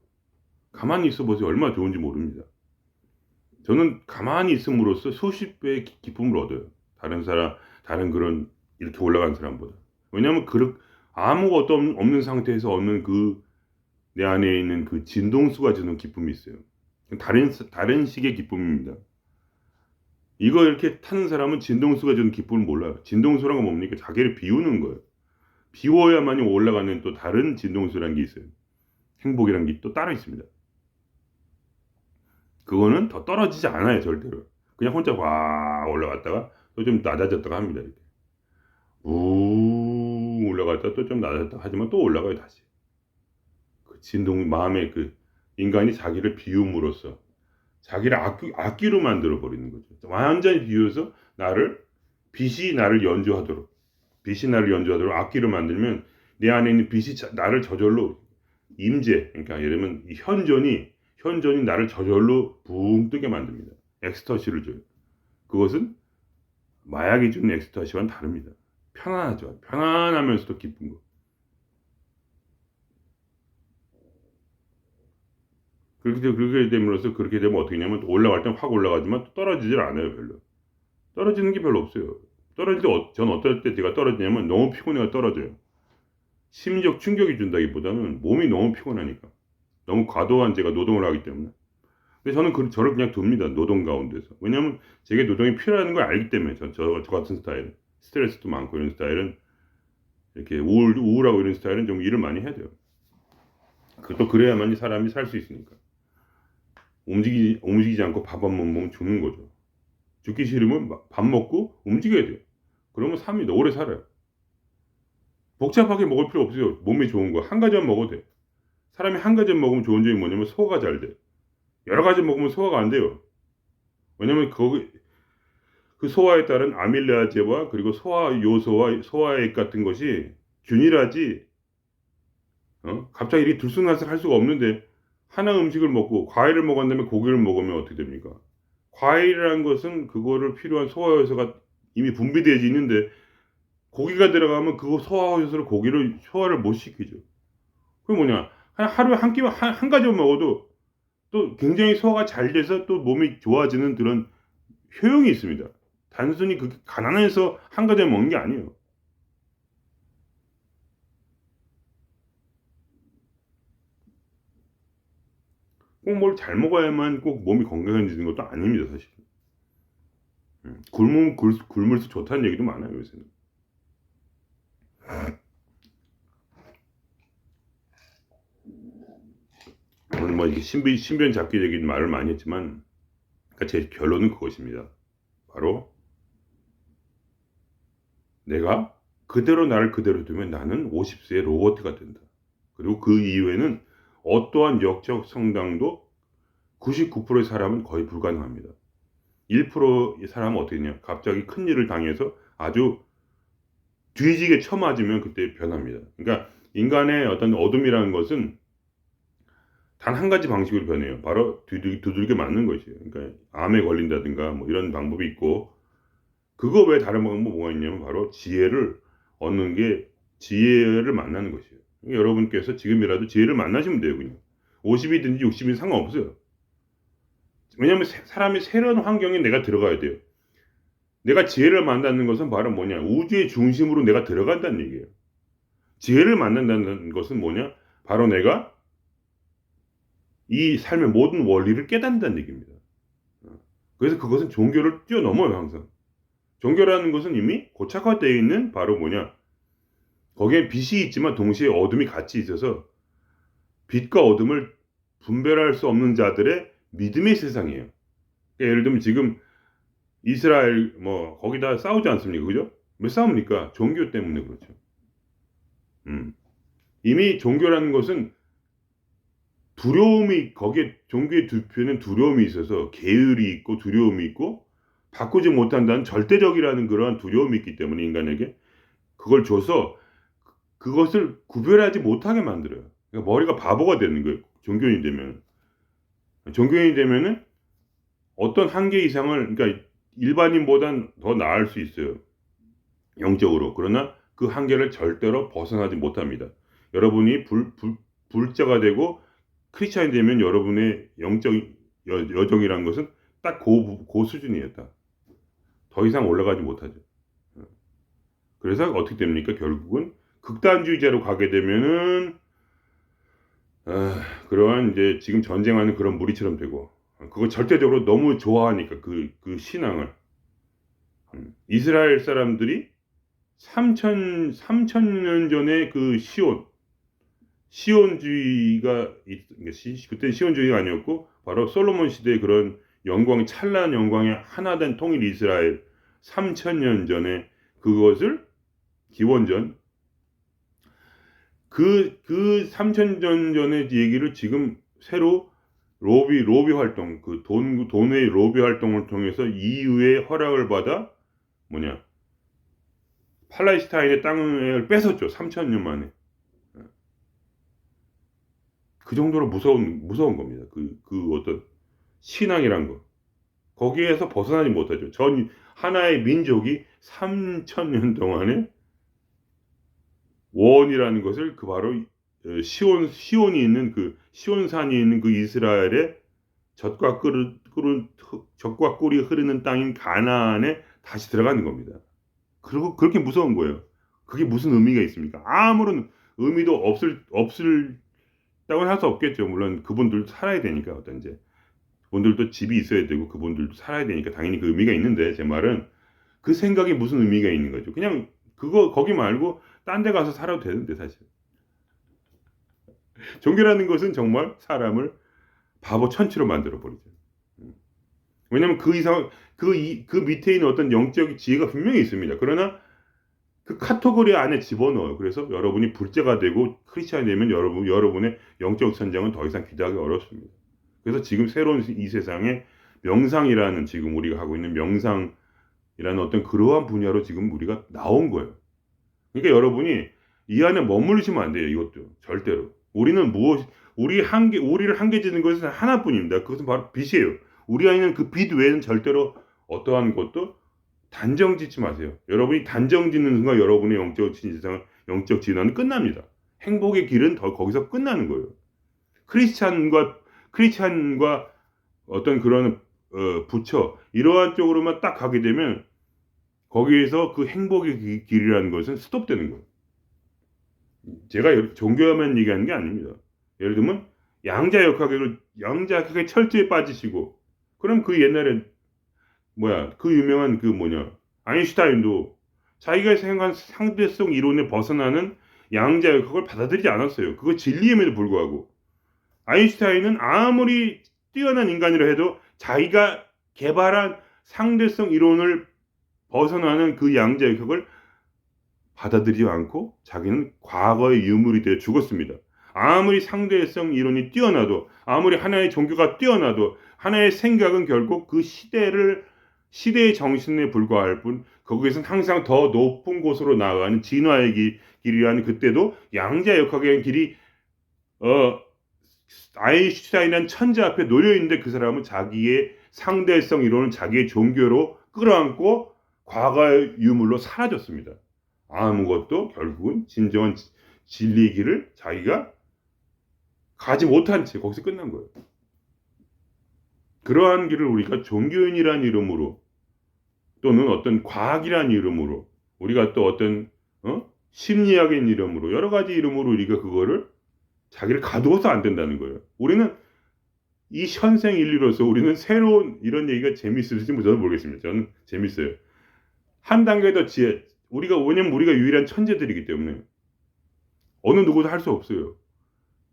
가만히 있어 보세요. 얼마나 좋은지 모릅니다. 저는 가만히 있음으로써 수십 배의 기쁨을 얻어요. 다른 그런 이렇게 올라간 사람보다. 왜냐하면 아무것도 없는 상태에서 얻는 내 안에 있는 그 진동수가 주는 기쁨이 있어요. 다른 식의 기쁨입니다. 이거 이렇게 타는 사람은 진동수가 주는 기쁨을 몰라요. 진동수란 건 뭡니까? 자기를 비우는 거예요. 비워야만이 올라가는 또 다른 진동수라는 게 있어요. 행복이라는 게 또 따로 있습니다. 그거는 더 떨어지지 않아요, 절대로. 그냥 혼자 와 올라갔다가 또 좀 낮아졌다가 합니다. 이렇게. 우 올라갔다가 또 좀 낮아졌다가 하지만 또 올라가요, 다시. 그 마음의 인간이 자기를 비움으로써 자기를 악기로 만들어 버리는 거죠. 완전히 비워서 빛이 나를 연주하도록 악기로 만들면 내 안에 있는 빛이 나를 저절로 임재, 그러니까 예를 들면 이 현존이 나를 저절로 붕 뜨게 만듭니다. 엑스터시를 줘요. 그것은 마약이 주는 엑스터시와는 다릅니다. 편안하죠. 편안하면서도 기쁜 거. 그렇게 됨으로써 그렇게 되면 어떻게 되냐면 올라갈 땐 확 올라가지만 떨어지질 않아요, 별로. 떨어지는 게 별로 없어요. 떨어질 때, 전 어떨 때 제가 떨어지냐면 너무 피곤해가 떨어져요. 심리적 충격이 준다기보다는 몸이 너무 피곤하니까. 너무 과도한 제가 노동을 하기 때문에. 근데 저는 저를 그냥 둡니다. 노동 가운데서. 왜냐면 제게 노동이 필요하는 걸 알기 때문에 저 같은 스타일은. 스트레스도 많고 이런 스타일은 이렇게 우울하고 이런 스타일은 좀 일을 많이 해야 돼요. 또 그래야만이 사람이 살 수 있으니까. 움직이지 않고 밥 한 번 먹으면 죽는 거죠. 죽기 싫으면 밥 먹고 움직여야 돼요. 그러면 삽니다. 오래 살아요. 복잡하게 먹을 필요 없어요. 몸에 좋은 거. 한 가지만 먹어도 돼. 사람이 한 가지만 먹으면 좋은 점이 뭐냐면 소화가 잘 돼. 여러 가지 먹으면 소화가 안 돼요. 왜냐면 그 소화에 따른 아밀라제와 그리고 소화 요소와 소화액 같은 것이 균일하지, 갑자기 이렇게 들쑥날쑥 할 수가 없는데 하나 음식을 먹고 과일을 먹은 다음에 고기를 먹으면 어떻게 됩니까? 과일이라는 것은 그거를 필요한 소화 요소가 이미 분비되어 있는데 고기가 들어가면 그 소화 요소를 고기를 소화를 못 시키죠. 그게 뭐냐? 하루에 한 끼만 한 가지만 먹어도 또 굉장히 소화가 잘 돼서 또 몸이 좋아지는 그런 효용이 있습니다. 단순히 그게 가난해서 한 가지만 먹는 게 아니에요. 꼭 뭘 잘 먹어야만 꼭 몸이 건강해지는 것도 아닙니다, 사실. 굶을수록 좋다는 얘기도 많아요, 요새는. 오늘 뭐 이렇게 신변잡기적인 말을 많이 했지만, 그러니까 제 결론은 그것입니다. 바로 내가 그대로 나를 그대로 두면 나는 50세의 로봇가 된다. 그리고 그 이후에는 어떠한 역적 성장도 99%의 사람은 거의 불가능합니다. 1%의 사람은 어떻게 되냐? 갑자기 큰 일을 당해서 아주 뒤지게 쳐맞으면 그때 변합니다. 그러니까 인간의 어떤 어둠이라는 것은 단 한 가지 방식으로 변해요. 바로 두들겨 맞는 것이에요. 그러니까 암에 걸린다든가 뭐 이런 방법이 있고, 그거 외에 다른 방법 뭐가 있냐면 바로 얻는 게 지혜를 만나는 것이에요. 그러니까 여러분께서 지금이라도 지혜를 만나시면 돼요. 그냥 50이든지 60이든 상관없어요. 왜냐하면 사람이 새로운 환경에 내가 들어가야 돼요. 내가 지혜를 만나는 것은 바로 뭐냐? 우주의 중심으로 내가 들어간다는 얘기예요. 지혜를 만난다는 것은 뭐냐? 바로 내가 이 삶의 모든 원리를 깨닫는다는 얘기입니다. 그래서 그것은 종교를 뛰어넘어요, 항상. 종교라는 것은 이미 고착화되어 있는 바로 뭐냐? 거기에 빛이 있지만 동시에 어둠이 같이 있어서 빛과 어둠을 분별할 수 없는 자들의 믿음의 세상이에요. 그러니까 예를 들면 지금 이스라엘 뭐 거기다 싸우지 않습니까? 그죠? 왜 싸웁니까? 종교 때문에 그렇죠. 이미 종교라는 것은 거기에 종교의 두 표는 두려움이 있어서 계율이 있고 두려움이 있고 바꾸지 못한다는 절대적이라는 그러한 두려움이 있기 때문에 인간에게 그걸 줘서 그것을 구별하지 못하게 만들어요. 그러니까 머리가 바보가 되는 거예요. 종교인이 되면. 종교인이 되면은 어떤 한계 이상을, 그러니까 일반인보단 더 나을 수 있어요. 영적으로. 그러나 그 한계를 절대로 벗어나지 못합니다. 여러분이 불자가 되고 크리스찬이 되면 여러분의 영적 여정이라는 것은 딱 그 수준이었다. 더 이상 올라가지 못하죠. 그래서 어떻게 됩니까? 결국은 극단주의자로 가게 되면은 그러한 이제 지금 전쟁하는 그런 무리처럼 되고, 그거 절대적으로 너무 좋아하니까 그 신앙을. 이스라엘 사람들이 3,000년 전에 그 시온주의가 그때 시온주의가 아니었고 바로 솔로몬 시대의 그런 찬란한 영광의 하나된 통일 이스라엘 3,000년 전에 그것을 기원전 그 3,000년 전의 얘기를 지금 새로 로비 활동, 돈의 로비 활동을 통해서 EU의 허락을 받아 팔레스타인의 땅을 뺏었죠. 3,000년 만에. 그 정도로 무서운 겁니다. 그 어떤 신앙이란 거. 거기에서 벗어나지 못하죠. 전 하나의 민족이 3,000년 동안에 원이라는 것을 그 바로 시온이 있는 그 시온산이 있는 그 이스라엘의 젖과 꿀이 흐르는 땅인 가나안에 다시 들어가는 겁니다. 그리고 그렇게 무서운 거예요. 그게 무슨 의미가 있습니까? 아무런 의미도 없을다고는 할 수 없겠죠. 물론 그분들도 살아야 되니까 어떤 이제 그분들도 집이 있어야 되고 그분들도 살아야 되니까 당연히 그 의미가 있는데 제 말은 그 생각이 무슨 의미가 있는 거죠. 그냥 거기 말고 딴 데 가서 살아도 되는데 사실. 종교라는 것은 정말 사람을 바보 천치로 만들어 버리죠. 왜냐하면 그 이상 그 밑에 있는 어떤 영적 지혜가 분명히 있습니다. 그러나 그 카테고리 안에 집어넣어요. 그래서 여러분이 불자가 되고 크리스찬이 되면 여러분의 영적 선장은 더 이상 기대하기 어렵습니다. 그래서 지금 새로운 이 세상에 명상이라는 지금 우리가 하고 있는 명상이라는 어떤 그러한 분야로 지금 우리가 나온 거예요. 그러니까 여러분이 이 안에 머무르시면 안 돼요. 이것도 절대로. 우리를 한계짓는 것은 하나뿐입니다. 그것은 바로 빛이에요. 우리 안에는 그 빛 외에는 절대로 어떠한 것도 단정 짓지 마세요. 여러분이 단정 짓는 순간 여러분의 영적 진화는 끝납니다. 행복의 길은 거기서 끝나는 거예요. 크리스찬과 어떤 그런 부처 이러한 쪽으로만 딱 가게 되면 거기에서 그 행복의 길이라는 것은 스톱되는 거예요. 제가 종교만 얘기하는 게 아닙니다. 예를 들면 양자역학에 철저히 빠지시고 그럼 그 옛날에 그 유명한 아인슈타인도 자기가 생각한 상대성 이론에 벗어나는 양자역학을 받아들이지 않았어요. 그거 진리임에도 불구하고 아인슈타인은 아무리 뛰어난 인간이라 해도 자기가 개발한 상대성 이론을 벗어나는 그 양자역학을 받아들이지 않고 자기는 과거의 유물이 되어 죽었습니다. 아무리 상대성 이론이 뛰어나도 아무리 하나의 종교가 뛰어나도 하나의 생각은 결국 그 시대의 정신에 불과할 뿐 거기에서는 항상 더 높은 곳으로 나아가는 진화의 길이라는 그때도 양자역학의 길이 아인슈타인이라는 천재 앞에 놓여있는데 그 사람은 자기의 상대성 이론을 자기의 종교로 끌어안고 과거의 유물로 사라졌습니다. 아무것도 결국은 진정한 진리의 길을 자기가 가지 못한 채 거기서 끝난 거예요. 그러한 길을 우리가 종교인이라는 이름으로 또는 어떤 과학이라는 이름으로 우리가 또 어떤 심리학인 이름으로 여러 가지 이름으로 우리가 그거를 자기를 가두어서 안 된다는 거예요. 우리는 이 현생 인류로서 우리는 새로운 이런 얘기가 재밌을지 저는 모르겠습니다. 저는 재밌어요. 한 단계 더 왜냐면 우리가 유일한 천재들이기 때문에 어느 누구도 할 수 없어요.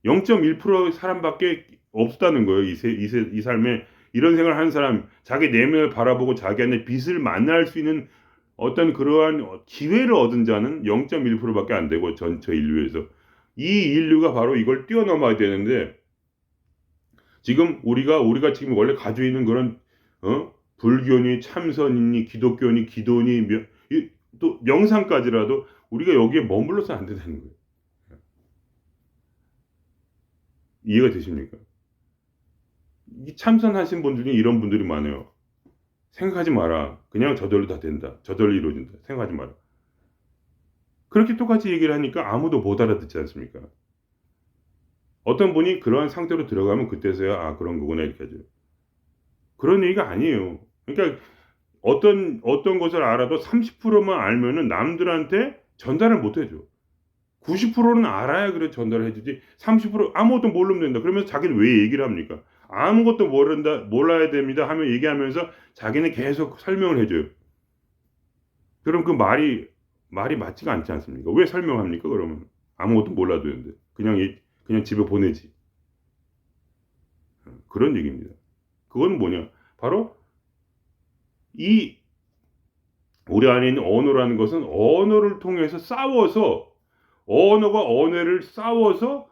0.1%의 사람밖에 없다는 거예요. 이 삶에 이런 생각을 하는 사람, 자기 내면을 바라보고 자기 안에 빛을 만날 수 있는 어떤 그러한 기회를 얻은 자는 0.1%밖에 안 되고 전체 인류에서 이 인류가 바로 이걸 뛰어넘어야 되는데 지금 우리가 지금 원래 가지고 있는 그런 불교니 참선이니 기독교니 기도니 또 명상까지라도 우리가 여기에 머물러서 안 된다는 거예요. 이해가 되십니까? 이 참선하신 분들 중에 이런 분들이 많아요. 생각하지 마라. 그냥 저절로 다 된다. 저절로 이루어진다. 생각하지 마라. 그렇게 똑같이 얘기를 하니까 아무도 못 알아듣지 않습니까? 어떤 분이 그러한 상태로 들어가면 그때서야 그런 거구나 이렇게 하죠. 그런 얘기가 아니에요. 그러니까 어떤 것을 알아도 30%만 알면은 남들한테 전달을 못 해줘. 90%는 알아야 그래 전달을 해주지. 30% 아무것도 모르면 된다. 그러면서 자기는 왜 얘기를 합니까? 아무것도 몰라야 됩니다 하면 얘기하면서 자기는 계속 설명을 해줘요. 그럼 그 말이 맞지가 않지 않습니까? 왜 설명합니까? 그러면 아무것도 몰라도 되는데 그냥 집에 보내지. 그런 얘기입니다. 그건 뭐냐? 바로 우리 안에 있는 언어라는 것은 언어를 통해서 언어를 싸워서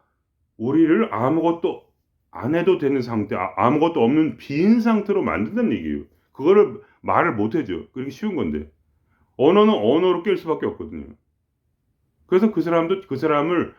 우리를 아무것도 안 해도 되는 상태, 아무것도 없는 빈 상태로 만든다는 얘기예요. 그거를 말을 못 해줘. 그렇게 쉬운 건데. 언어는 언어로 깰 수밖에 없거든요. 그래서 그 사람을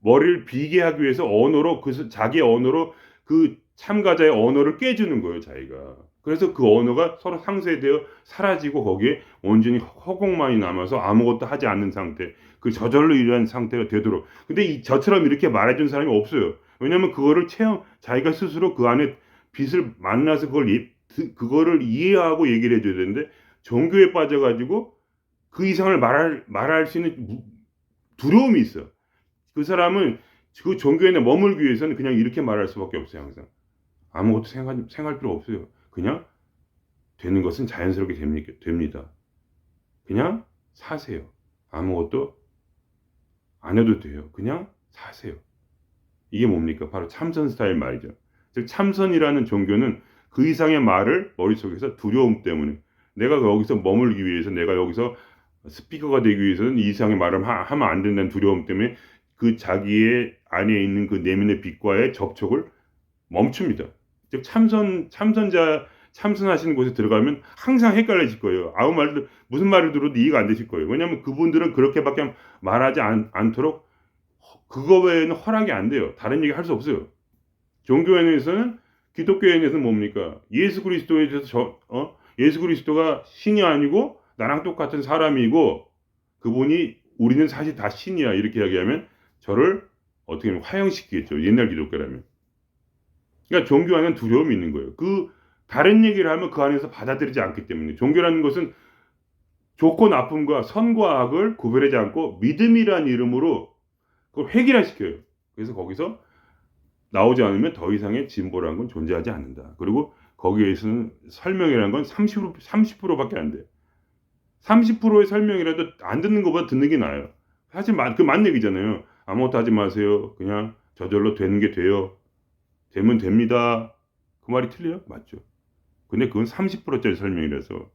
머리를 비게 하기 위해서 언어로 자기 언어로 그 참가자의 언어를 깨주는 거예요, 자기가. 그래서 그 언어가 서로 상쇄되어 사라지고 거기에 온전히 허공만이 남아서 아무것도 하지 않는 상태, 그 저절로 일어난 상태가 되도록. 근데 저처럼 이렇게 말해준 사람이 없어요. 왜냐면 그거를 자기가 스스로 그 안에 빛을 만나서 그거를 이해하고 얘기를 해줘야 되는데, 종교에 빠져가지고 그 이상을 말할 수 있는 두려움이 있어. 그 사람은 그 종교에 머물기 위해서는 그냥 이렇게 말할 수밖에 없어요, 항상. 아무것도 생각할 필요 없어요. 그냥 되는 것은 자연스럽게 됩니다. 그냥 사세요. 아무것도 안 해도 돼요. 그냥 사세요. 이게 뭡니까? 바로 참선 스타일 말이죠. 즉 참선이라는 종교는 그 이상의 말을 머릿속에서 두려움 때문에, 내가 여기서 머물기 위해서, 내가 여기서 스피커가 되기 위해서는 이 이상의 말을 하면 안 된다는 두려움 때문에 그 자기의 안에 있는 그 내면의 빛과의 접촉을 멈춥니다. 즉 참선하시는 곳에 들어가면 항상 헷갈리실 거예요. 무슨 말을 들어도 이해가 안 되실 거예요. 왜냐하면 그분들은 그렇게밖에 말하지 않도록 그거 외에는 허락이 안 돼요. 다른 얘기 할 수 없어요. 종교에서는, 기독교에서는 뭡니까? 예수 그리스도에 대해서 예수 그리스도가 신이 아니고 나랑 똑같은 사람이고, 우리는 사실 다 신이야, 이렇게 이야기하면 저를 어떻게 보면 화형시키겠죠, 옛날 기독교라면. 그러니까 종교 안에는 두려움이 있는 거예요. 다른 얘기를 하면 그 안에서 받아들이지 않기 때문에. 종교라는 것은 좋고 나쁨과 선과 악을 구별하지 않고 믿음이란 이름으로 그걸 획일화시켜요. 그래서 거기서 나오지 않으면 더 이상의 진보라는 건 존재하지 않는다. 그리고 거기에서는 설명이라는 건 30%밖에 안 돼요. 30%의 설명이라도 안 듣는 것보다 듣는 게 나아요. 사실 맞는 얘기잖아요. 아무것도 하지 마세요. 그냥 저절로 되는 게 돼요. 되면 됩니다. 그 말이 틀려요? 맞죠. 근데 그건 30%짜리 설명이라서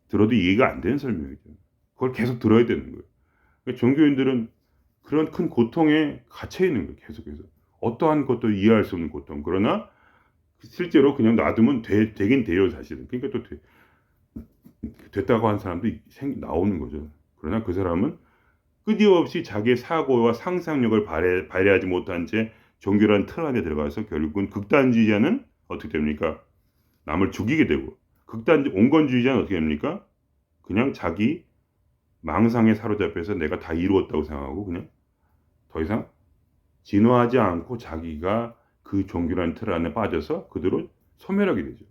들어도 이해가 안 되는 설명이죠. 그걸 계속 들어야 되는 거예요. 그러니까 종교인들은 그런 큰 고통에 갇혀 있는 거예요. 계속해서. 어떠한 것도 이해할 수 없는 고통. 그러나 실제로 그냥 놔두면 되긴 돼요, 사실은. 그러니까 또 됐다고 한 사람도 나오는 거죠. 그러나 그 사람은 끊임없이 자기의 사고와 상상력을 발휘하지 못한 채 종교라는 틀 안에 들어가서 결국은 극단주의자는 어떻게 됩니까? 남을 죽이게 되고, 온건주의자는 어떻게 됩니까? 그냥 자기 망상에 사로잡혀서 내가 다 이루었다고 생각하고 그냥 더 이상 진화하지 않고 자기가 그 종교라는 틀 안에 빠져서 그대로 소멸하게 되죠.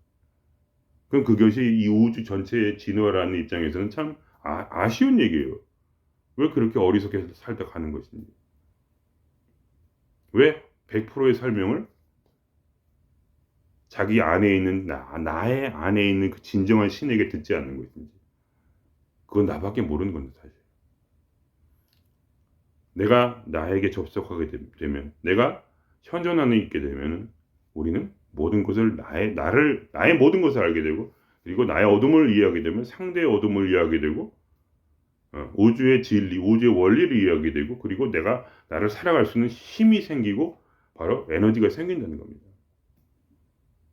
그럼 그것이 이 우주 전체의 진화라는 입장에서는 참 아쉬운 얘기예요. 왜 그렇게 어리석게 살다 가는 것인지. 왜 100%의 설명을 자기 안에 있는 나의 안에 있는 그 진정한 신에게 듣지 않는 것인지. 그건 나밖에 모르는 건데, 사실. 내가 나에게 접속하게 되면, 내가 현존 안에 있게 되면 우리는 모든 것을 나의 모든 것을 알게 되고, 그리고 나의 어둠을 이해하게 되면 상대의 어둠을 이해하게 되고, 우주의 진리, 우주의 원리를 이해하게 되고, 그리고 나를 살아갈 수 있는 힘이 생기고 바로 에너지가 생긴다는 겁니다.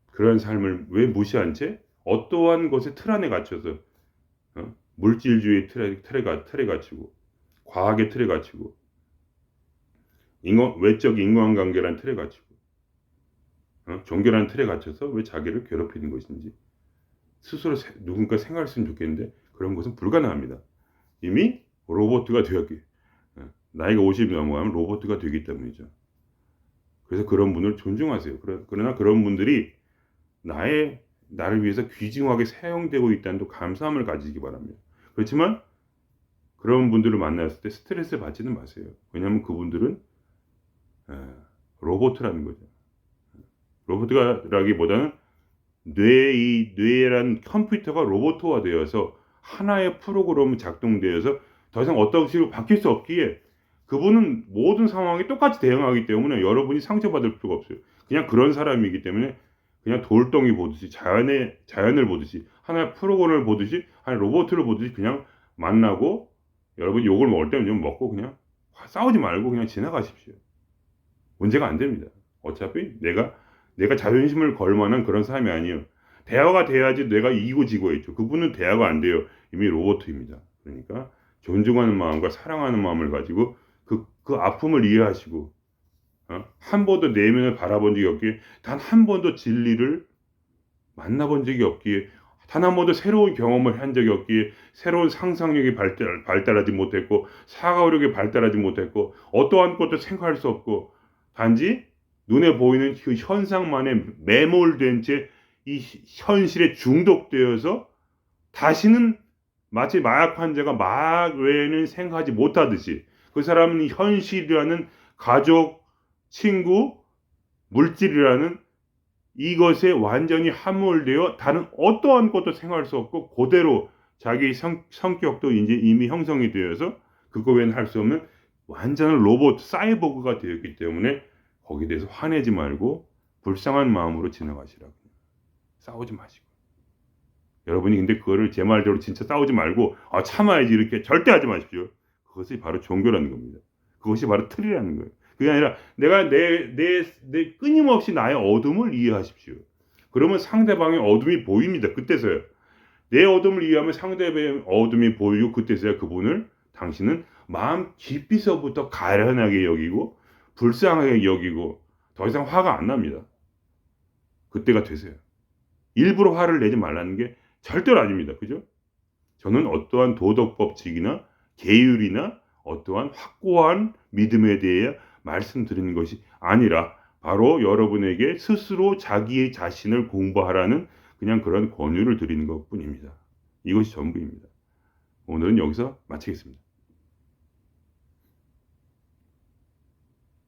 그런 삶을 왜 무시한 채 어떠한 것의 틀 안에 갇혀서 물질주의 틀에 갇히고, 과학의 틀에 갇히고, 외적 인간관계란 틀에 갇히고, 종교란 틀에 갇혀서 왜 자기를 괴롭히는 것인지 스스로 누군가 생각했으면 좋겠는데 그런 것은 불가능합니다. 이미 로봇가 되었기, 나이가 50이 넘어가면 로봇가 되기 때문이죠. 그래서 그런 분을 존중하세요. 그러나 그런 분들이 나를 위해서 귀중하게 사용되고 있다는 또 감사함을 가지기 바랍니다. 그렇지만 그런 분들을 만났을 때 스트레스 받지는 마세요. 왜냐하면 그분들은 로봇이라는 거죠. 로봇이라기보다는 뇌란 컴퓨터가 로봇화 되어서 하나의 프로그램이 작동되어서 더 이상 어떤 식으로 바뀔 수 없기에 그분은 모든 상황에 똑같이 대응하기 때문에 여러분이 상처받을 필요가 없어요. 그냥 그런 사람이기 때문에 그냥 돌덩이 보듯이 자연을 보듯이 하나의 프로그램을 보듯이 하나의 로봇을 보듯이 그냥 만나고, 여러분 욕을 먹을 때는 좀 먹고 그냥 싸우지 말고 그냥 지나가십시오. 문제가 안 됩니다. 어차피 내가 자존심을 걸 만한 그런 사람이 아니에요. 대화가 돼야지 내가 이기고 지고 있죠. 그분은 대화가 안 돼요. 이미 로봇입니다. 그러니까 존중하는 마음과 사랑하는 마음을 가지고 그 아픔을 이해하시고 한 번도 내면을 바라본 적이 없기에 단 한 번도 진리를 만나본 적이 없기에 단 한 번도 새로운 경험을 한 적이 없기에 새로운 상상력이 발달하지 못했고 사고력이 발달하지 못했고 어떠한 것도 생각할 수 없고 단지 눈에 보이는 그 현상만에 매몰된 채 이 현실에 중독되어서 다시는 마치 마약 환자가 마약 외에는 생각하지 못하듯이 그 사람은 현실이라는 가족, 친구, 물질이라는 이것에 완전히 함몰되어 다른 어떠한 것도 생각할 수 없고 그대로 자기 성격도 이제 이미 형성이 되어서 그거 외에는 할 수 없는 완전한 로봇 사이보그가 되었기 때문에 거기에 대해서 화내지 말고 불쌍한 마음으로 지나가시라고. 싸우지 마시고. 여러분이 근데 그거를 제 말대로 진짜 싸우지 말고 참아야지 이렇게 절대 하지 마십시오. 그것이 바로 종교라는 겁니다. 그것이 바로 틀이라는 거예요. 그게 아니라 내가 내 끊임없이 나의 어둠을 이해하십시오. 그러면 상대방의 어둠이 보입니다. 그때서야. 내 어둠을 이해하면 상대방의 어둠이 보이고 그때서야 그분을 당신은 마음 깊이서부터 가련하게 여기고 불쌍하게 여기고 더 이상 화가 안 납니다. 그때가 되세요. 일부러 화를 내지 말라는 게 절대로 아닙니다. 그죠? 저는 어떠한 도덕 법칙이나 계율이나 어떠한 확고한 믿음에 대해 말씀드리는 것이 아니라 바로 여러분에게 스스로 자기 자신을 공부하라는 그냥 그런 권유를 드리는 것뿐입니다. 이것이 전부입니다. 오늘은 여기서 마치겠습니다.